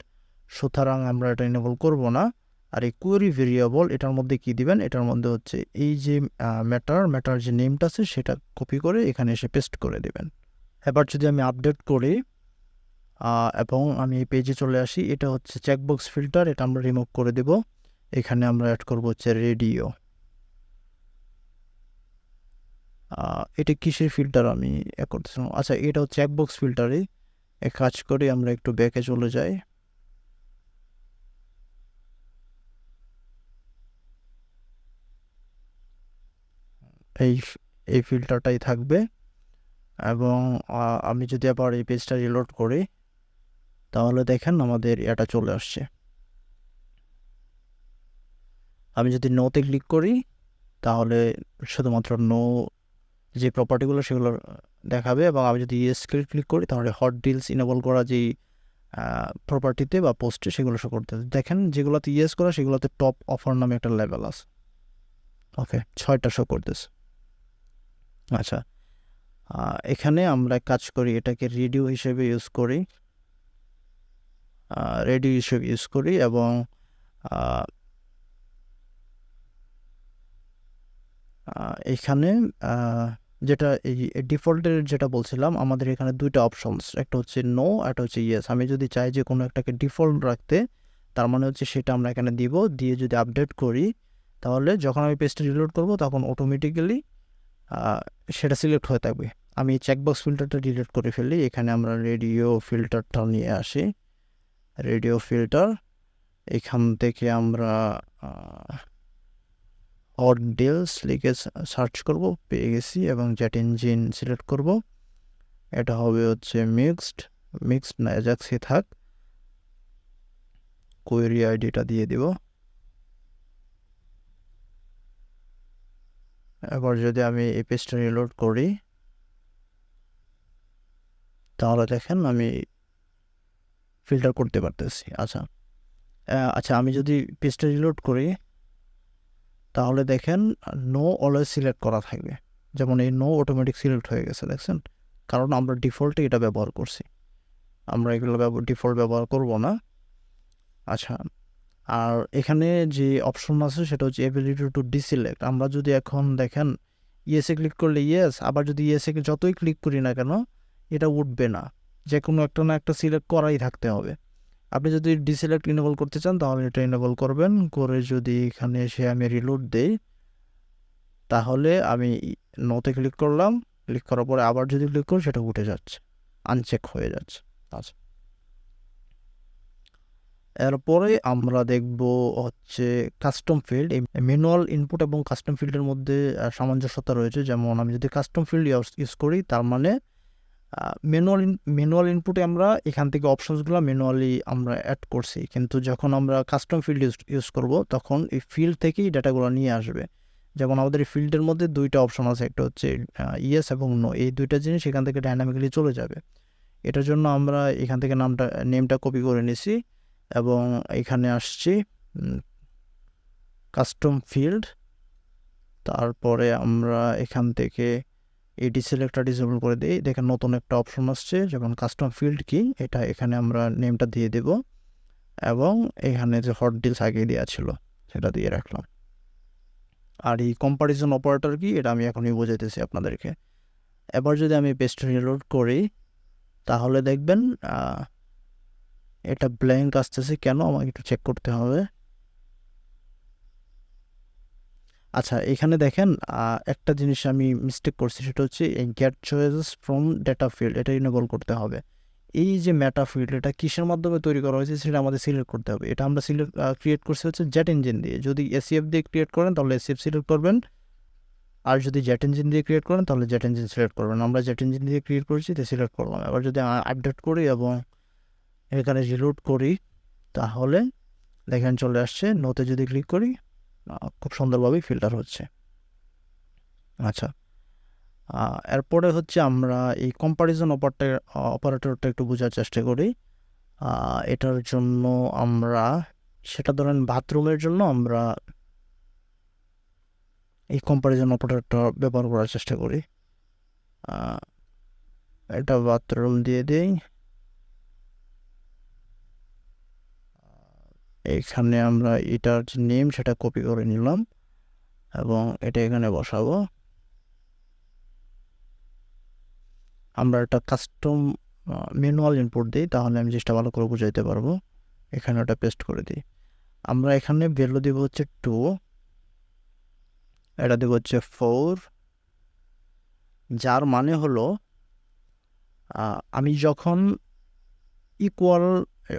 সুতরাং আমরা এটা এনেবল করব না। আর এই কোয়েরি ভেরিয়েবল এটার মধ্যে কি দিবেন, এটার মধ্যে হচ্ছে এই যে ম্যাটার যে নেমটা আছে সেটা কপি করে এখানে এসে পেস্ট করে দেবেন। এবার যদি আমি আপডেট করি এবং আমি এই পেজে চলে আসি, এটা হচ্ছে চেকবক্স ফিল্টার, এটা আমরা রিমুভ করে দেব। এখানে আমরা অ্যাড করব হচ্ছে রেডিও। এটা কিসের ফিল্টার আমি করতেছিলাম, আচ্ছা এটা হচ্ছে চেকবক্স ফিল্টারে। এক কাজ করি, আমরা একটু ব্যাকে চলে যাই। এই এই ফিল্টারটাই থাকবে। এবং আমি যদি আবার এই পেজটা রিলোড করি তাহলে দেখেন আমাদের এটা চলে আসছে। আমি যদি নোতে ক্লিক করি তাহলে শুধুমাত্র নো যে প্রপার্টিগুলো সেগুলো দেখাবে, এবং আমি যদি ইয়েস ক্লিক করি তাহলে হট ডিলস ইনেবল করা যেই প্রপার্টিতে বা পোস্টে সেগুলো শো করতে দেখেন। যেগুলোতে ইয়েস করা সেগুলোতে টপ অফার নামে একটা লেভেল আছে। ওকে, 6টা শো করতেছে। আচ্ছা, এখানে আমরা কাজ করি, এটাকে রেডিও হিসেবে ইউজ করি, এবং এখানে যেটা এই ডিফল্টের যেটা বলছিলাম, আমাদের এখানে 2টা অপশনস, একটা হচ্ছে নো, একটা হচ্ছে ইয়েস। আমি যদি চাই যে কোনো একটাকে ডিফল্ট রাখতে, তার মানে হচ্ছে সেটা আমরা এখানে দিব। দিয়ে যদি আপডেট করি তাহলে যখন আমি পেজটা রিলোড করব তখন অটোমেটিক্যালি সেটা সিলেক্ট হয়ে থাকবে। আমি চেকবক্স ফিল্টারটা ডিলিট করে ফেলি, এখানে আমরা রেডিও ফিল্টারটা নিয়ে আসি। রেডিও ফিল্টার, এখান থেকে আমরা হট ডিলস লিখে সার্চ করব, পেয়ে গেছি, এবং জ্যাট ইঞ্জিন সিলেক্ট করব। এটা হবে হচ্ছে মিক্সড না অ্যাজাক্সই থাক। কোয়েরি আইডিটা দিয়ে দিব। এবার যদি আমি এই পেজটা রিলোড করি তাহলে দেখেন আমি ফিল্টার করতে পারতেছি। আচ্ছা, আচ্ছা, আমি যদি পেজটা রিলোড করি তাহলে দেখেন নো অলওয়েজ সিলেক্ট করা থাকবে, যেমন এই নো অটোমেটিক সিলেক্ট হয়ে গেছে, দেখছেন? কারণ আমরা ডিফল্টে এটা ব্যবহার করছি, আমরা এগুলো ডিফল্ট ব্যবহার করব না। আচ্ছা, আর এখানে যে অপশন আছে সেটা হচ্ছে এবিলিটি টু ডিসিলেক্ট। আমরা যদি এখন দেখেন ইয়েসে ক্লিক করলে ইয়েস, আবার যদি ইয়েসে যতই ক্লিক করি না কেন এটা উঠবে না, যে কোনো একটা না একটা সিলেক্ট করাই থাকতে হবে। আপনি যদি ডিসিলেক্ট ইনেবল করতে চান তাহলে এটা ইনেবল করবেন, করে যদি এখানে এসে আমি রিলোড দেই তাহলে আমি নোতে ক্লিক করলাম, ক্লিক করার পরে আবার যদি ক্লিক করি সেটা উঠে যাচ্ছে, আনচেক হয়ে যাচ্ছে। আচ্ছা, এরপরে আমরা দেখব হচ্ছে কাস্টম ফিল্ড। এই ম্যানুয়াল ইনপুট এবং কাস্টম ফিল্ডের মধ্যে সামঞ্জস্যতা রয়েছে। যেমন আমি যদি কাস্টম ফিল্ড ইউজ করি তার মানে ম্যানুয়াল ইনপুটে আমরা এখান থেকে অপশনসগুলো ম্যানুয়ালি আমরা অ্যাড করছি, কিন্তু যখন আমরা কাস্টম ফিল্ড ইউজ করব তখন এই ফিল্ড থেকেই ডাটাগুলো নিয়ে আসবে। যেমন আমাদের এই ফিল্ডের মধ্যে দুইটা অপশন আছে, একটা হচ্ছে ইয়েস এবং নো, এই দুইটা জিনিস এখান থেকে ডাইনামিক্যালি চলে যাবে। এটার জন্য আমরা এখান থেকে নেমটা কপি করে নিছি এবং এখানে আসছি কাস্টম ফিল্ড, তারপরে আমরা এখান থেকে এই ডিসিলেক্টটা ডিসেবল করে দিই। দেখেন নতুন একটা অপশন আসছে, যেমন কাস্টম ফিল্ড কি, এটা এখানে আমরা নেমটা দিয়ে দেব এবং এখানে যে হট ডিলস আগে দেওয়া ছিল সেটা দিয়ে রাখলাম। আর এই কম্পারিজন অপারেটর কি, এটা আমি এখনই বোঝাইতেছি আপনাদেরকে। এবার যদি আমি পেজটা রিলোড করি তাহলে দেখবেন এটা ব্ল্যাঙ্ক আসতেছে, কেন আমাকে একটু চেক করতে হবে। আচ্ছা, এখানে দেখেন একটা জিনিস আমি মিস্টেক করছি, সেটা হচ্ছে এই get choices from data field, এটা ইনেবল করতে হবে। এই যে মেটা ফিল্ড, এটা কিসের মাধ্যমে তৈরি করা হয়েছে সেটা আমাদের সিলেক্ট করতে হবে। এটা আমরা ক্রিয়েট করছি হচ্ছে জেট ইঞ্জিন দিয়ে। যদি এসিএফ দিয়ে ক্রিয়েট করেন তাহলে এসিএফ সিলেক্ট করবেন, আর যদি জেট ইঞ্জিন দিয়ে ক্রিয়েট করেন তাহলে জেট ইঞ্জিন সিলেক্ট করবেন। আমরা জেট ইঞ্জিন দিয়ে ক্রিয়েট করেছি তো সিলেক্ট করলাম। এবার যদি আপডেট করি এবং এখানে রিলোড করি তাহলে দেখেন চলে আসছে। নোতে যদি ক্লিক করি খুব সুন্দরভাবেই ফিল্টার হচ্ছে। আচ্ছা, এরপরে হচ্ছে আমরা এই কম্পারিজন অপারেটরটা একটু বোঝার চেষ্টা করি। এটার জন্য আমরা সেটা ধরেন বাথরুমের জন্য আমরা এই কম্পারিজন অপারেটরটা ব্যবহার করার চেষ্টা করি। এটা বাথরুম দিয়ে দিই, এখানে আমরা এটার যে নেম সেটা কপি করে নিলাম এবং এটা এখানে বসাবো। আমরা একটা কাস্টম ম্যানুয়াল ইনপুট দিই, তাহলে আমি জিনিসটা ভালো করে বুঝাইতে পারবো। এখানে ওটা পেস্ট করে দিই। আমরা এখানে ভ্যালু দেবো হচ্ছে 2, এটা দেবো হচ্ছে 4, যার মানে হলো আমি যখন ইকুয়াল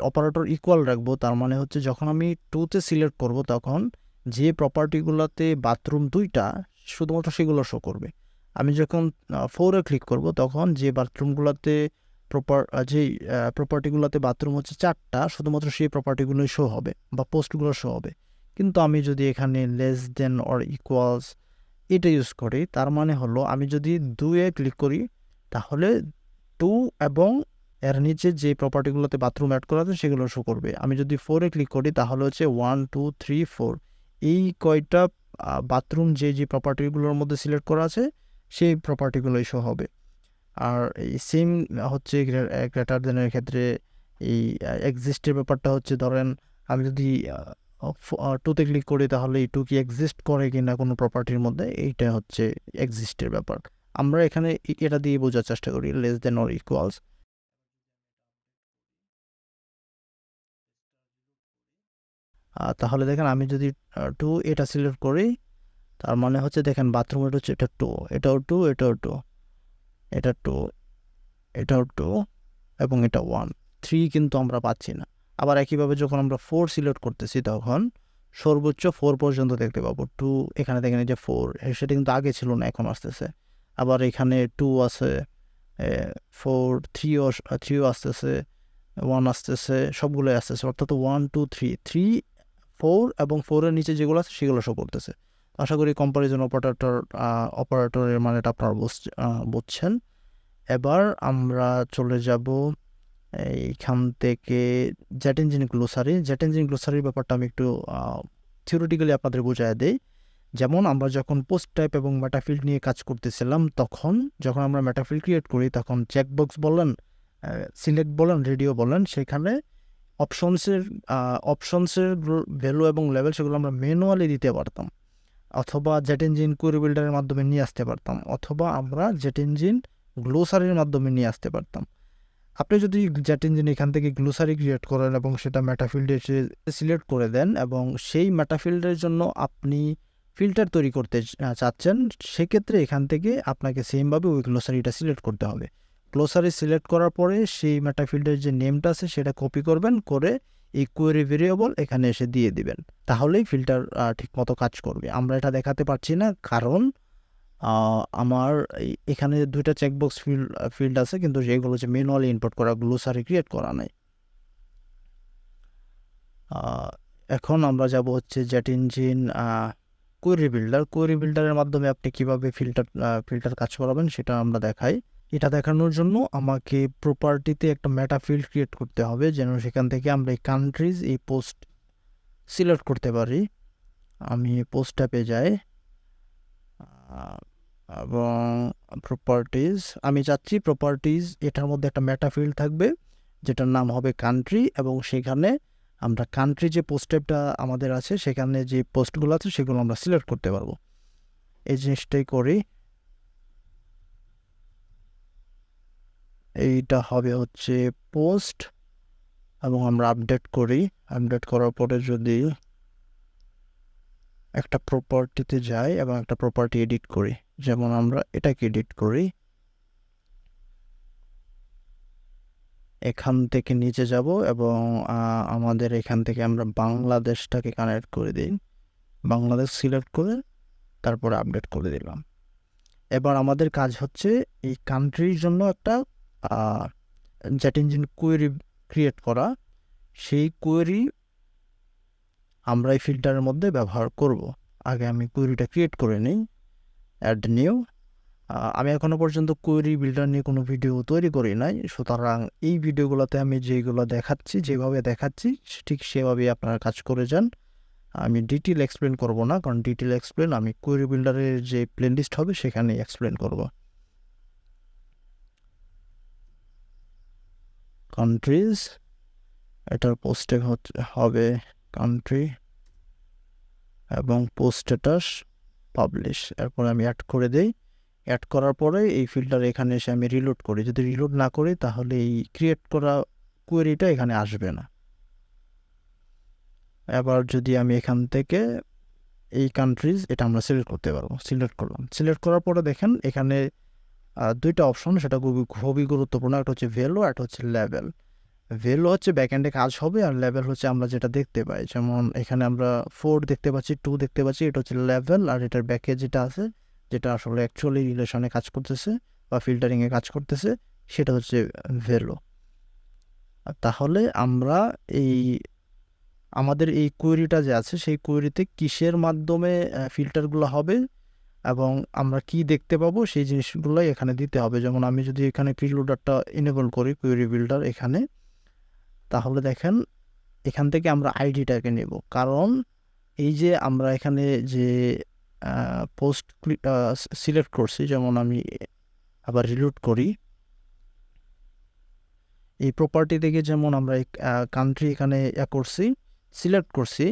অপারেটর ইকুয়াল রাখবো তার মানে হচ্ছে যখন আমি 2তে সিলেক্ট করব তখন যে প্রপার্টিগুলোতে বাথরুম দুইটা শুধুমাত্র সেগুলো শো করবে। আমি যখন 4-এ ক্লিক করব তখন যে বাথরুমগুলোতে যে প্রপার্টিগুলোতে বাথরুম হচ্ছে 4টা শুধুমাত্র সেই প্রপার্টিগুলোই শো হবে বা পোস্টগুলো শো হবে। কিন্তু আমি যদি এখানে লেস দেন অর ইকুয়ালস এটা ইউজ করি তার মানে হলো আমি যদি 2-এ ক্লিক করি তাহলে 2 এবং এর নিচে যে প্রপার্টিগুলোতে বাথরুম অ্যাড করা আছে সেগুলো শো করবে। আমি যদি 4-এ ক্লিক করি তাহলে হচ্ছে 1 2 3 4 এই কয়টা বাথরুম যে প্রপার্টিগুলোর মধ্যে সিলেক্ট করা আছে সেই প্রপার্টিগুলোই শো হবে। আর এই সেম হচ্ছে গ্রেটার দেনের ক্ষেত্রে এই এক্সিস্টের ব্যাপারটা হচ্ছে ধরেন আমি যদি 2-তে ক্লিক করি তাহলে এই 2 কি এক্সিস্ট করে কি না কোনো প্রপার্টির মধ্যে, এইটা হচ্ছে এক্সিস্টের ব্যাপার। আমরা এখানে এটা দিয়ে বোঝার চেষ্টা করি লেস দেন অর ইকুয়ালস। তাহলে দেখেন আমি যদি 2 এটা সিলেক্ট করি তার মানে হচ্ছে দেখেন বাথরুমের হচ্ছে এটা 2, এটাও 2, এটাও 2, এটা 2, এটাও 2 এবং এটা 1, 3 কিন্তু আমরা পাচ্ছি না। আবার একইভাবে যখন আমরা 4 সিলেক্ট করতেছি তখন সর্বোচ্চ 4 পর্যন্ত দেখতে পাবো। 2 এখানে দেখেন এই যে 4 সেটা কিন্তু আগে ছিল না, এখন আসতেছে। আবার এখানে 2 আছে, 4 3ও আসতেছে, 1 আসতেছে, সবগুলোই আসতেছে। অর্থাৎ 1 2 3 3 4 এবং 4-এর নিচে যেগুলো আছে সেগুলো শো করতেছে। আশা করি কম্পারিজন অপারেটরের মানেটা আপনারা বুঝছেন। এবার আমরা চলে যাব এইখান থেকে জেট ইঞ্জিন গ্লোসারির ব্যাপারটা আমি একটু থিওরিটিক্যালি আপনাদের বোঝায় দেই। যেমন আমরা যখন পোস্ট টাইপ এবং মেটাফিল্ড নিয়ে কাজ করতেছিলাম, তখন যখন আমরা মেটাফিল্ড ক্রিয়েট করি তখন চেকবক্স বলেন, সিলেক্ট বলেন, রেডিও বলেন, সেখানে অপশনসের ভ্যালু এবং লেভেল সেগুলো আমরা ম্যানুয়ালি দিতে পারতাম, অথবা জেট ইঞ্জিন কোয়েরি বিল্ডারের মাধ্যমে নিয়ে আসতে পারতাম, অথবা আমরা জেট ইঞ্জিন গ্লোসারির মাধ্যমে নিয়ে আসতে পারতাম। আপনি যদি জেট ইঞ্জিন এখান থেকে গ্লোসারি ক্রিয়েট করেন এবং সেটা মেটাফিল্ডে সিলেক্ট করে দেন এবং সেই মেটাফিল্ডের জন্য আপনি ফিল্টার তৈরি করতে চাচ্ছেন, সেক্ষেত্রে এখান থেকে আপনাকে সেমভাবে ওই গ্লোসারিটা সিলেক্ট করতে হবে। গ্লোসারি সিলেক্ট করার পরে সেই মেটাফিল্ডের যে নেমটা আছে সেটা কপি করবেন, করে এই কোয়েরি ভেরিয়েবল এখানে এসে দিয়ে দিবেন, তাহলেই ফিল্টার ঠিকমতো কাজ করবে। আমরা এটা দেখাতে পারছি না কারণ আমার এখানে দুইটা চেকবক্স ফিল্ড আছে, কিন্তু যেগুলো হচ্ছে ম্যানুয়ালি ইনপুট করা, গ্লোসারি ক্রিয়েট করা নাই। এখন আমরা যাব হচ্ছে জেট ইঞ্জিন কোয়েরি বিল্ডারের মাধ্যমে আপনি কিভাবে ফিল্টার কাজ করাবেন সেটা আমরা দেখাই। এটা দেখানোর জন্য আমাকে প্রপার্টিতে একটা মেটাফিল্ড ক্রিয়েট করতে হবে, যেন সেখান থেকে আমরা এই কান্ট্রিজ, এই পোস্ট সিলেক্ট করতে পারি। আমি পোস্ট ট্যাবে যাই এবং প্রপার্টিজ, আমি চাচ্ছি প্রপার্টিজ এটার মধ্যে একটা মেটাফিল্ড থাকবে যেটার নাম হবে কান্ট্রি, এবং সেখানে আমরা কান্ট্রি যে পোস্ট ট্যাবটা আমাদের আছে সেখানে যে পোস্টগুলো আছে সেগুলো আমরা সিলেক্ট করতে পারবো। এই জিনিসটাই করি। এইটা হবে হচ্ছে পোস্ট, এবং আমরা আপডেট করি। আপডেট করার পরে যদি একটা প্রপার্টিতে যাই এবং একটা প্রপার্টি এডিট করি, যেমন আমরা এটাকে এডিট করি, এখান থেকে নিচে যাব এবং আমাদের এখান থেকে আমরা বাংলাদেশটাকে কানেক্ট করে দিই, বাংলাদেশ সিলেক্ট করে তারপরে আপডেট করে দিলাম। এবার আমাদের কাজ হচ্ছে এই কান্ট্রির জন্য একটা জেট ইঞ্জিন কোয়েরি ক্রিয়েট করা। সেই কোয়েরি আমরা এই ফিল্টারের মধ্যে ব্যবহার করব। আগে আমি কোয়েরিটা ক্রিয়েট করে নিই, অ্যাড নিউ। আমি এখনও পর্যন্ত কোয়েরি বিল্ডার নিয়ে কোনো ভিডিও তৈরি করি নাই, সুতরাং এই ভিডিওগুলোতে আমি যেগুলো দেখাচ্ছি, যেভাবে দেখাচ্ছি ঠিক সেভাবেই আপনারা কাজ করে যান। আমি ডিটেল এক্সপ্লেন করব না, কারণ ডিটেল এক্সপ্লেন আমি কোয়েরি বিল্ডারের যে প্লেলিস্ট হবে সেখানে এক্সপ্লেন করব। কান্ট্রিজ, এটার পোস্টে হবে কান্ট্রি এবং পোস্ট স্ট্যাটাস পাবলিশ। এরপর আমি অ্যাড করে দেই। অ্যাড করার পরে এই ফিল্টার এখানে এসে আমি রিলোড করি। যদি রিলোড না করি তাহলে এই ক্রিয়েট করা কোয়েরিটা এখানে আসবে না। এবার যদি আমি এখান থেকে এই কান্ট্রিজ এটা আমরা সিলেক্ট করতে পারবো, সিলেক্ট করলাম। সিলেক্ট করার পরে দেখেন এখানে দুইটা অপশন, সেটা খুবই গুরুত্বপূর্ণ। একটা হচ্ছে ভ্যালু, একটা হচ্ছে লেভেল। ভ্যালু হচ্ছে ব্যাকএন্ডে কাজ হবে, আর লেভেল হচ্ছে আমরা যেটা দেখতে পাই। যেমন এখানে আমরা 4 দেখতে পাচ্ছি, 2 দেখতে পাচ্ছি, এটা হচ্ছে লেভেল। আর এটার ব্যাকে যেটা আছে, যেটা আসলে অ্যাকচুয়ালি রিলেশনে কাজ করতেছে বা ফিল্টারিংয়ে কাজ করতেছে, সেটা হচ্ছে ভ্যালু। তাহলে আমরা আমাদের এই কোয়েরিটা যে আছে সেই কোয়েরিতে কিসের মাধ্যমে ফিল্টারগুলো হবে এবং আমরা কি দেখতে পাবো সেই জিনিসগুলোই এখানে দিতে হবে। যেমন আমি যদি এখানে প্রিলোডারটা এনেবল করি, কোয়েরি বিল্ডার এখানে, তাহলে দেখেন এখান থেকে আমরা আইডিটাকে নেব, কারণ এই যে আমরা এখানে যে পোস্ট সিলেক্ট করছি, যেমন আমি আবার রিলোড করি, এই প্রপার্টি থেকে যেমন আমরা কান্ট্রি এখানে করছি, সিলেক্ট করছি,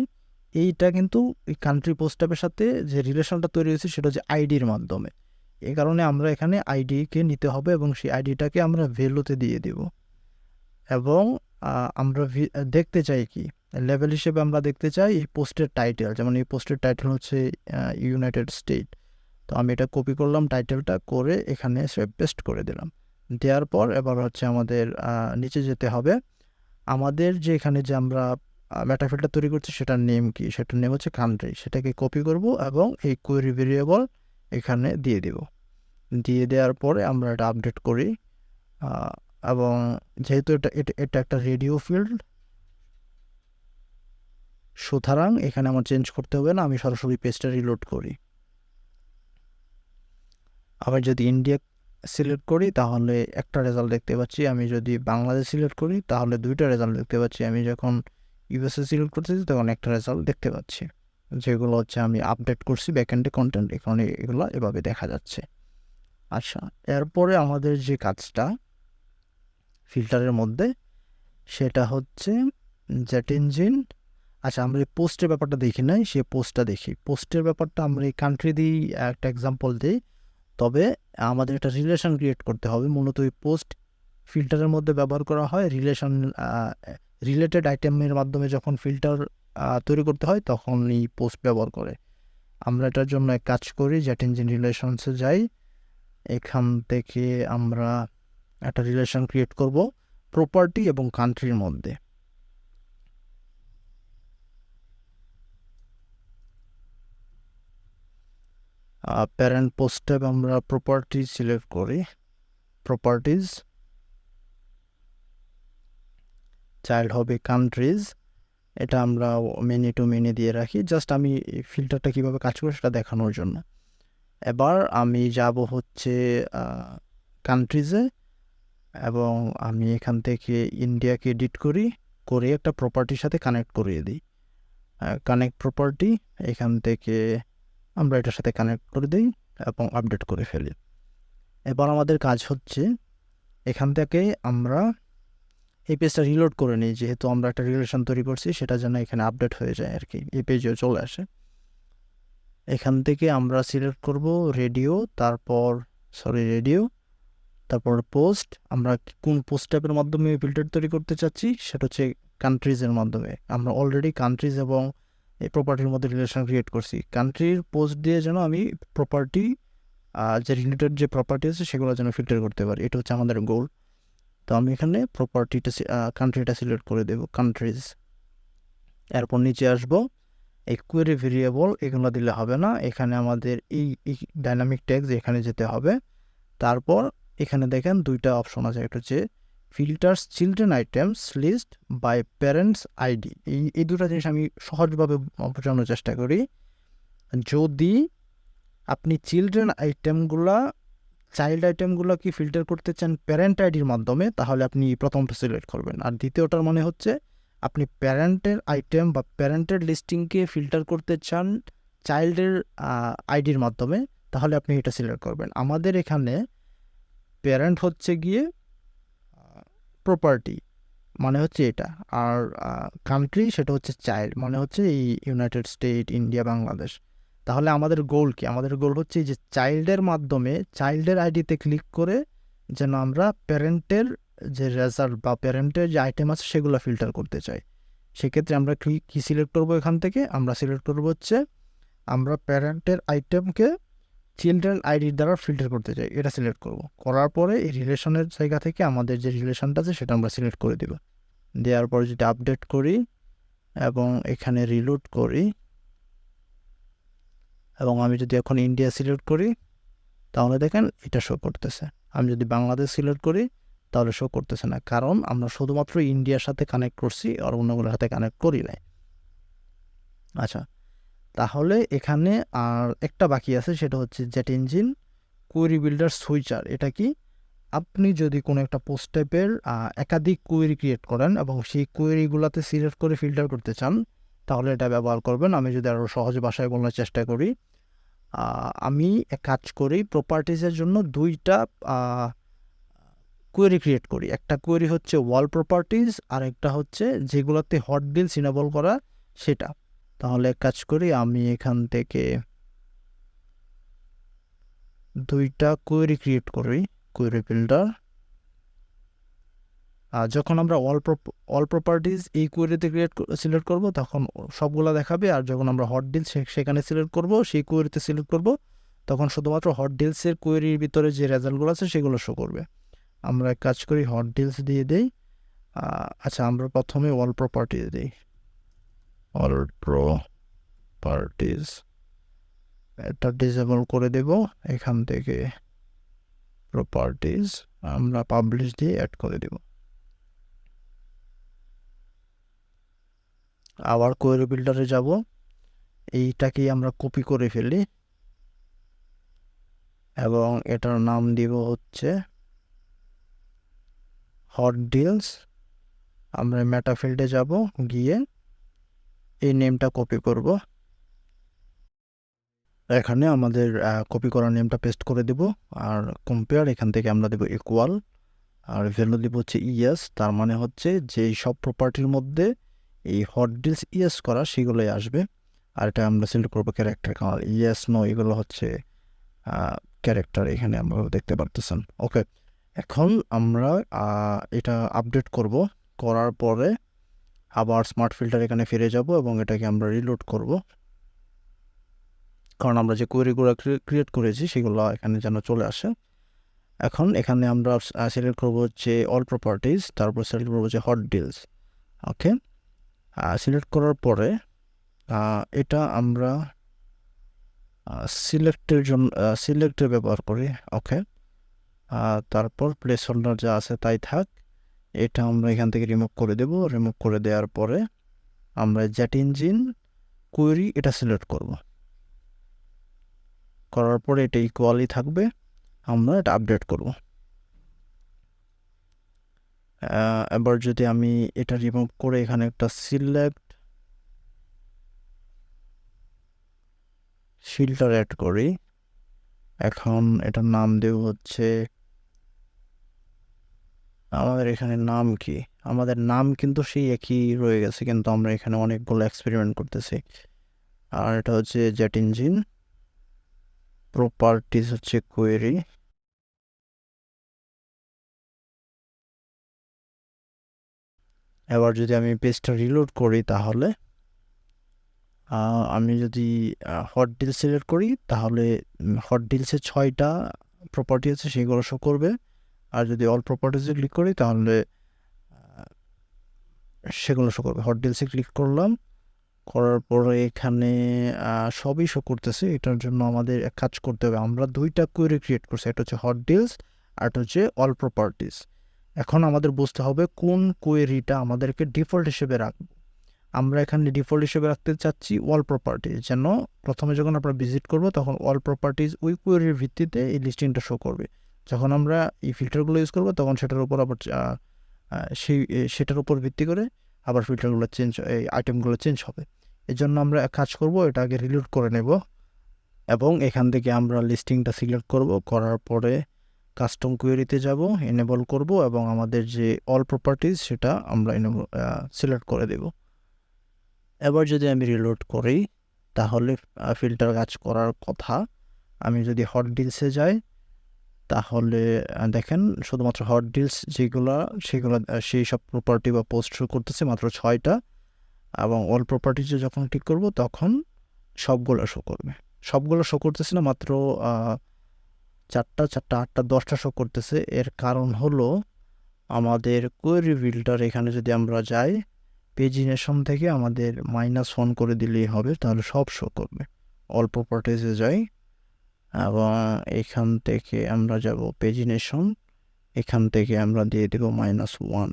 এইটা কিন্তু এই কান্ট্রি পোস্ট ট্যাবের সাথে যে রিলেশনটা তৈরি হয়েছে সেটা হচ্ছে আইডির মাধ্যমে। এই কারণে আমরা এখানে আইডিকে নিতে হবে এবং সেই আইডিটাকে আমরা ভ্যালুতে দিয়ে দেব। এবং আমরা দেখতে চাই কি লেভেল হিসেবে আমরা দেখতে চাই এই পোস্টের টাইটেল, যেমন এই পোস্টের টাইটেল হচ্ছে ইউনাইটেড স্টেট। তো আমি এটা কপি করলাম, টাইটেলটা করে এখানে পেস্ট করে দিলাম। দেওয়ার পর এবার হচ্ছে আমাদের নিচে যেতে হবে। আমাদের যে এখানে যে আমরা মেটাফিল্ডটা তৈরি করছি সেটার নেম কি, সেটার নেম হচ্ছে কান্ট্রি। সেটাকে কপি করব এবং এই কোয়েরি ভেরিয়েবল এখানে দিয়ে দেব। দিয়ে দেওয়ার পরে আমরা এটা আপডেট করি, এবং যেহেতু এটা একটা রেডিও ফিল্ড, সুতরাং এখানে আমার চেঞ্জ করতে হবে না, আমি সরাসরি পেজটা রিলোড করি। আবার যদি ইন্ডিয়া সিলেক্ট করি তাহলে একটা রেজাল্ট দেখতে পাচ্ছি, আমি যদি বাংলাদেশ সিলেক্ট করি তাহলে দুইটা রেজাল্ট দেখতে পাচ্ছি, আমি যখন ইউএসএ সিলেক্ট করতেছি তখন একটা রেজাল্ট দেখতে পাচ্ছি, যেগুলো হচ্ছে আমি আপডেট করছি ব্যাকএন্ডে কন্টেন্ট, এখানে এগুলো এভাবে দেখা যাচ্ছে। আচ্ছা, এরপরে আমাদের যে কাজটা ফিল্টারের মধ্যে সেটা হচ্ছে জেট ইঞ্জিন। আচ্ছা, আমরা এই পোস্টের ব্যাপারটা দেখি নাই, সে পোস্টটা দেখি। পোস্টের ব্যাপারটা আমরা এই কান্ট্রি দিই একটা এক্সাম্পল দিই, তবে আমাদের একটা রিলেশন ক্রিয়েট করতে হবে। মূলত এই পোস্ট ফিল্টারের মধ্যে ব্যবহার করা হয় রিলেটেড আইটেমের মাধ্যমে, যখন ফিল্টার তৈরি করতে হয় তখন এই পোস্ট ব্যবহার করে। আমরা এটার জন্য এক কাজ করি, জেট ইঞ্জিন রিলেশনসে যাই, এখান থেকে আমরা একটা রিলেশন ক্রিয়েট করব প্রপার্টি এবং কান্ট্রির মধ্যে। প্যারেন্ট পোস্ট ট্যাব আমরা প্রপার্টিজ সিলেক্ট করি, প্রপার্টিজ, চাইল্ড হবে কান্ট্রিজ, এটা আমরা মেনি টু মেনি দিয়ে রাখি, জাস্ট আমি ফিল্টারটা কীভাবে কাজ করে সেটা দেখানোর জন্য। এবার আমি যাব হচ্ছে কান্ট্রিজে, এবং আমি এখান থেকে ইন্ডিয়াকে এডিট করি, করে একটা প্রপার্টির সাথে কানেক্ট করিয়ে দিই। কানেক্ট প্রপার্টি, এখান থেকে আমরা এটার সাথে কানেক্ট করে দিই এবং আপডেট করে ফেলি। এবার আমাদের কাজ হচ্ছে এখান থেকে আমরা এই পেজটা রিলোড করে নিই, যেহেতু আমরা একটা রিলেশন তৈরি করছি সেটা যেন এখানে আপডেট হয়ে যায় আর কি, এই পেজেও চলে আসে। এখান থেকে আমরা সিলেক্ট করব রেডিও, তারপর পোস্ট। আমরা কোন পোস্ট টাইপের মাধ্যমে ফিল্টার তৈরি করতে চাচ্ছি সেটা হচ্ছে কান্ট্রিজের মাধ্যমে। আমরা অলরেডি কান্ট্রিজ এবং এই প্রপার্টির মধ্যে রিলেশন ক্রিয়েট করছি। কান্ট্রির পোস্ট দিয়ে যেন আমি প্রপার্টি যে রিলেটেড যে প্রপার্টি আছে সেগুলো যেন ফিল্টার করতে পারি, এটা হচ্ছে আমাদের গোল। তো আমি এখানে প্রপার্টিটা কান্ট্রিটা সিলেক্ট করে দেব, কান্ট্রিজ। এরপর নিচে আসবো, এই কোয়েরি ভেরিয়েবল এগুলো দিলে হবে না, এখানে আমাদের এই ডাইনামিক ট্যাগস এখানে যেতে হবে। তারপর এখানে দেখেন দুইটা অপশন আছে, একটা হচ্ছে filters children items list by parents ID. এই দুটো জিনিস আমি সহজভাবে বোঝানোর চেষ্টা করি। যদি আপনি চাইল্ড আইটেমগুলো কি ফিল্টার করতে চান প্যারেন্ট আইডির মাধ্যমে, তাহলে আপনি প্রথমটা সিলেক্ট করবেন। আর দ্বিতীয়টার মানে হচ্ছে আপনি প্যারেন্টের আইটেম বা প্যারেন্টের লিস্টিংকে ফিল্টার করতে চান চাইল্ডের আইডির মাধ্যমে, তাহলে আপনি এটা সিলেক্ট করবেন। আমাদের এখানে প্যারেন্ট হচ্ছে গিয়ে প্রপার্টি, মানে হচ্ছে এটা, আর কান্ট্রি সেটা হচ্ছে চাইল্ড, মানে হচ্ছে এই ইউনাইটেড স্টেট, ইন্ডিয়া, বাংলাদেশ। তাহলে আমাদের গোল কি? আমাদের গোল হচ্ছে যে চাইল্ডের মাধ্যমে চাইল্ডের আইডিতে ক্লিক করে যেন আমরা প্যারেন্টের যে রেজাল্ট বা প্যারেন্টের যে আইটেম আছে সেগুলো ফিল্টার করতে চাই। সেক্ষেত্রে আমরা কি সিলেক্ট করব? এখান থেকে আমরা সিলেক্ট করব হচ্ছে আমরা প্যারেন্টের আইটেমকে চিলড্রেন আইডির দ্বারা ফিল্টার করতে চাই, এটা সিলেক্ট করব। করার পরে এই রিলেশনের জায়গা থেকে আমাদের যে রিলেশনটা আছে সেটা আমরা সিলেক্ট করে দেব। দেওয়ার পরে যদি আপডেট করি এবং এখানে রিলোড করি, এবং আমি যদি এখন ইন্ডিয়া সিলেক্ট করি তাহলে দেখেন এটা শো করতেছে। আমি যদি বাংলাদেশ সিলেক্ট করি তাহলে শো করতেছে না, কারণ আমরা শুধুমাত্র ইন্ডিয়ার সাথে কানেক্ট করছি আর অন্যগুলোর সাথে কানেক্ট করি নাই। আচ্ছা, তাহলে এখানে আর একটা বাকি আছে, সেটা হচ্ছে jet engine query builder switcher. এটা কি? আপনি যদি কোনো একটা পোস্ট টাইপের একাধিক কোয়েরি ক্রিয়েট করেন এবং সেই কোয়েরিগুলোতে সিলেক্ট করে ফিল্টার করতে চান, তাহলে এটা ব্যবহার করবেন। আমি যদি আরও সহজ ভাষায় বলার চেষ্টা করি, আমি এক কাজ করি, প্রপার্টিজের জন্য দুইটা কোয়েরি ক্রিয়েট করি। একটা কোয়েরি হচ্ছে ওয়াল প্রপার্টিজ, আর একটা হচ্ছে যেগুলোতে হট ডিলস ইনেবল করা সেটা। তাহলে এক কাজ করি, আমি এখান থেকে দুইটা কোয়েরি ক্রিয়েট করি, কোয়েরি বিল্ডার। যখন আমরা অল প্রপার্টিজ এই কোয়েরিতে সিলেক্ট করব তখন সবগুলো দেখাবে, আর যখন আমরা হট ডিলস সেখানে সিলেক্ট করব, সেই কোয়েরিতে সিলেক্ট করব, তখন শুধুমাত্র হট ডিলসের কোয়েরির ভিতরে যে রেজাল্টগুলো আছে সেগুলো শো করবে। আমরা এক কাজ করি, হট ডিলস দিয়ে দিই। আচ্ছা, আমরা প্রথমে অল প্রপার্টিজ দিই, অল প্রপার্টিজ, এটা ডিসেবল করে দেব। এখান থেকে প্রপার্টিজ আমরা পাবলিশ দিয়ে অ্যাড করে দেব। আবার কোয়েরি বিল্ডারে যাব, এইটাকেই আমরা কপি করে ফেলি, এবং এটার নাম দিব হচ্ছে হট ডিলস। আমরা মেটা ফিল্ডে যাব, গিয়ে এই নেমটা কপি করব, এখানে আমাদের কপি করা নেমটা পেস্ট করে দেব। আর কম্পেয়ার এখান থেকে আমরা দেব ইকুয়াল, আর ভ্যালু দিব হচ্ছে ইয়েস। তার মানে হচ্ছে যে সব প্রপার্টির মধ্যে এই হট ডিলস ইয়েস করা সেগুলোই আসবে। আর এটা আমরা সিলেক্ট করবো ক্যারেক্টার, কারণ ইয়েস নো এগুলো হচ্ছে ক্যারেক্টার, এখানে আমরা দেখতে পারতেছেন। ওকে, এখন আমরা এটা আপডেট করব, করার পরে আবার স্মার্ট ফিল্টার এখানে ফিরে যাব এবং এটাকে আমরা রিলোড করব, কারণ আমরা যে কোয়েরিগুলো ক্রিয়েট করেছি সেগুলো এখানে যেন চলে আসে। এখন এখানে আমরা সিলেক্ট করব হচ্ছে অল প্রপার্টিজ, তারপর সিলেক্ট করবো যে হট ডিলস। ওকে, সিলেক্ট করার পরে এটা আমরা সিলেক্টের জন্য সিলেক্টে ব্যবহার করি। ওকে, তারপর প্লেস হোল্ডার যা আছে তাই থাক, এটা আমরা এখান থেকে রিমুভ করে দেব। রিমুভ করে দেওয়ার পরে আমরা জেট ইঞ্জিন কোয়েরি এটা সিলেক্ট করব, করার পরে এটা ইকুয়ালি থাকবে, আমরা এটা আপডেট করব। এবার যদি আমি এটা রিমুভ করে এখানে একটা সিলেক্ট ফিল্টার অ্যাড করি, এখন এটার নাম দেব হচ্ছে, আমাদের এখানে নাম কি, আমাদের নাম কিন্তু সেই একই রয়ে গেছে, কিন্তু আমরা এখানে অনেকগুলো এক্সপেরিমেন্ট করতেছি। আর এটা হচ্ছে জেট ইঞ্জিন, প্রপার্টিজ হচ্ছে কোয়েরি। এবার যদি আমি পেজটা রিলোড করি, তাহলে আমি যদি হট ডিল সিলেক্ট করি, তাহলে হট ডিলসে 6টা প্রপার্টি আছে সেগুলো শো করবে। আর যদি অল প্রপার্টিজে ক্লিক করি তাহলে সেগুলো শো করবে। হট ডিলসে ক্লিক করলাম, করার পরে এখানে সবই শো করতেছে। এটার জন্য আমাদের এক কাজ করতে হবে, আমরা 2টা কোয়েরি ক্রিয়েট করছি, একটা হচ্ছে হট ডিলস আর একটা হচ্ছে অল প্রপার্টিজ। এখন আমাদের বুঝতে হবে কোন কোয়েরিটা আমাদেরকে ডিফল্ট হিসেবে রাখবো। আমরা এখানে ডিফল্ট হিসেবে রাখতে চাচ্ছি অল প্রপার্টিজ, যেন প্রথমে যখন আমরা ভিজিট করব তখন অল প্রপার্টিজ ওই কোয়েরির ভিত্তিতে এই লিস্টিংটা শো করবে। যখন আমরা এই ফিল্টারগুলো ইউজ করব তখন সেটার উপর আবার সেটার উপর ভিত্তি করে আবার ফিল্টারগুলো এই আইটেমগুলো চেঞ্জ হবে। এই জন্য আমরা এক কাজ করব, এটা আগে রিলোড করে নেব এবং এখান থেকে আমরা লিস্টিংটা সিলেক্ট করব, করার পরে কাস্টম কোয়েরিতে যাব, এনেবল করব এবং আমাদের যে অল প্রপার্টিজ সেটা আমরা সিলেক্ট করে দেব। এবার যদি আমি রিলোড করি, তাহলে ফিল্টার কাজ করার কথা। আমি যদি হট ডিলসে যাই, তাহলে দেখেন শুধুমাত্র হট ডিলস যেগুলো সেগুলো সেই সব প্রপার্টি বা পোস্ট শো করতেছে মাত্র 6টা, এবং অল প্রপার্টিজে যখন ক্লিক করব তখন সবগুলো শো করবে। সবগুলো শো করতেছে না, মাত্র 4টা 4টা 8টা 10টা শো করতেছে। এর কারণ হলো আমাদের কোয়েরি ফিল্টার, এখানে যদি আমরা যাই পেজিনেশন থেকে আমাদের -1 করে দিলেই হবে, তাহলে সব শো করবে। অল প্রপার্টিজে যাই এবং এখান থেকে আমরা যাব পেজিনেশন, এখান থেকে আমরা দিয়ে দেব -1,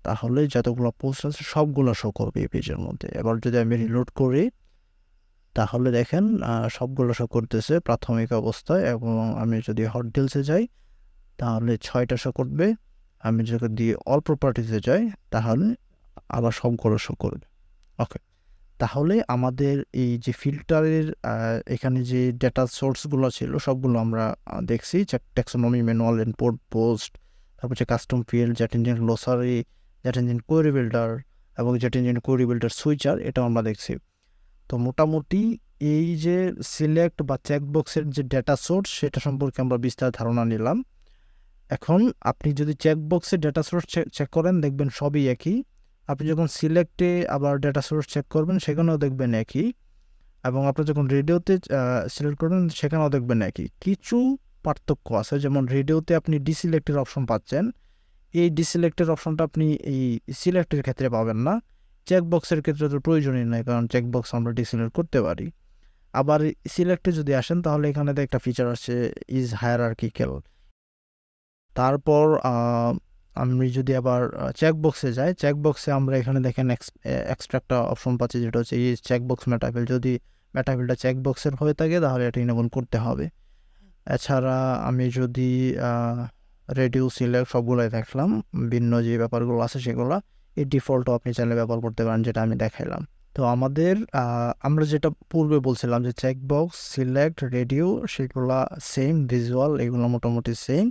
তাহলে যতগুলো পোস্ট আছে সবগুলো শো করবে এই পেজের মধ্যে। এবার যদি আমি রিলোড করি, তাহলে দেখেন সবগুলো শো করতেছে প্রাথমিক অবস্থায়। এবং আমি যদি হট ডিলসে যাই তাহলে 6টা শো করবে। আমি যদি অল প্রপার্টিজে যাই তাহলে আবার সবগুলো শো করবে। ওকে, তাহলে আমাদের এই যে ফিল্টারের এখানে যে ডেটা সোর্সগুলো ছিল সবগুলো আমরা দেখছি, ট্যাক্সোনমি, ম্যানুয়াল, ইনপুট, পোস্ট, তারপর হচ্ছে custom field, jet engine glossary, jet engine query builder এবং jet engine query builder switcher, এটাও আমরা দেখছি। তো মোটামুটি এই যে সিলেক্ট বা চেকবক্সের যে ডেটা সোর্স সেটা সম্পর্কে আমরা বিস্তার ধারণা নিলাম। এখন আপনি যদি চেকবক্সের ডেটা সোর্স চেক করেন দেখবেন সবই একই। আপনি যখন সিলেক্টে আবার ডেটা সোর্স চেক করবেন সেখানেও দেখবেন একই, এবং আপনি যখন রেডিওতে সিলেক্ট করবেন সেখানেও দেখবেন একই। কিছু পার্থক্য আছে, যেমন রেডিওতে আপনি ডিসিলেক্টের অপশন পাচ্ছেন, এই ডিসিলেক্টের অপশনটা আপনি এই সিলেক্টের ক্ষেত্রে পাবেন না। চেকবক্সের ক্ষেত্রে তো প্রয়োজনই নাই, কারণ চেকবক্স আমরা ডিসিলেক্ট করতে পারি। আবার সিলেক্টে যদি আসেন তাহলে এখানে তো একটা ফিচার আছে ইজ হায়ারার্কিক্যাল। তারপর আমি যদি আবার চেকবক্সে যাই, চেকবক্সে আমরা এখানে দেখেন এক্সট্রা একটা অপশন পাচ্ছি যেটা হচ্ছে এই চেকবক্স মেটাফিল। যদি মেটাফিলটা চেকবক্সের হয়ে থাকে তাহলে এটা ইনেবল করতে হবে। এছাড়া আমি যদি রেডিউস সিলেক্ট সবগুলোই দেখলাম, ভিন্ন যে ব্যাপারগুলো আছে সেগুলো এই ডিফল্টও আপনি চাইলে ব্যবহার করতে পারেন, যেটা আমি দেখাইলাম। তো আমাদের আমরা যেটা পূর্বে বলছিলাম যে চেকবক্স, সিলেক্ট, রেডিও সেগুলা সেম, ভিজুয়াল এগুলো মোটামুটি সেম।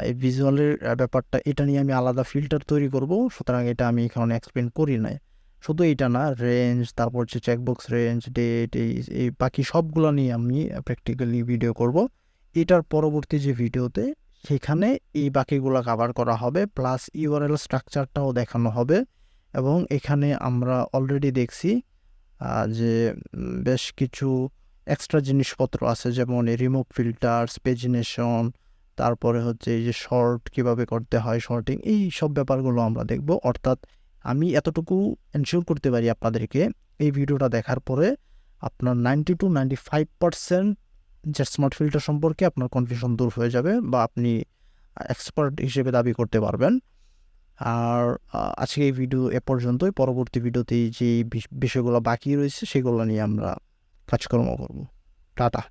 এই ভিজুয়ালের ব্যাপারটা এটা নিয়ে আমি আলাদা ফিল্টার তৈরি করব, সুতরাং এটা আমি এখানে এক্সপ্লেন করি নাই। শুধু এইটা না, রেঞ্জ, তারপর হচ্ছে চেকবক্স রেঞ্জ, ডেট, এই বাকি সবগুলো নিয়ে আমি প্র্যাকটিক্যালি ভিডিও করব। এটার পরবর্তী যে ভিডিওতে সেখানে এই বাকিগুলো কভার করা হবে, প্লাস ইউআরএল স্ট্রাকচারটাও দেখানো হবে। এবং এখানে আমরা অলরেডি দেখছি যে বেশ কিছু এক্সট্রা জিনিসপত্র আছে, যেমন রিমুভ ফিল্টার্স, পেজিনেশন, তারপরে হচ্ছে এই যে শর্ট কীভাবে করতে হয়, শর্টিং, এই সব ব্যাপারগুলো আমরা দেখব। অর্থাৎ আমি এতটুকু এনশিওর করতে পারি আপনাদেরকে, এই ভিডিওটা দেখার পরে আপনার 90-95% যে স্মার্ট ফিল্টার সম্পর্কে আপনার কনফিউশন দূর হয়ে যাবে, বা আপনি এক্সপার্ট হিসেবে দাবি করতে পারবেন। আর আজকে এই ভিডিও এ পর্যন্তই। পরবর্তী ভিডিওতে যে বিষয়গুলো বাকি রয়েছে সেগুলো নিয়ে আমরা কাজকর্ম করব। টাটা।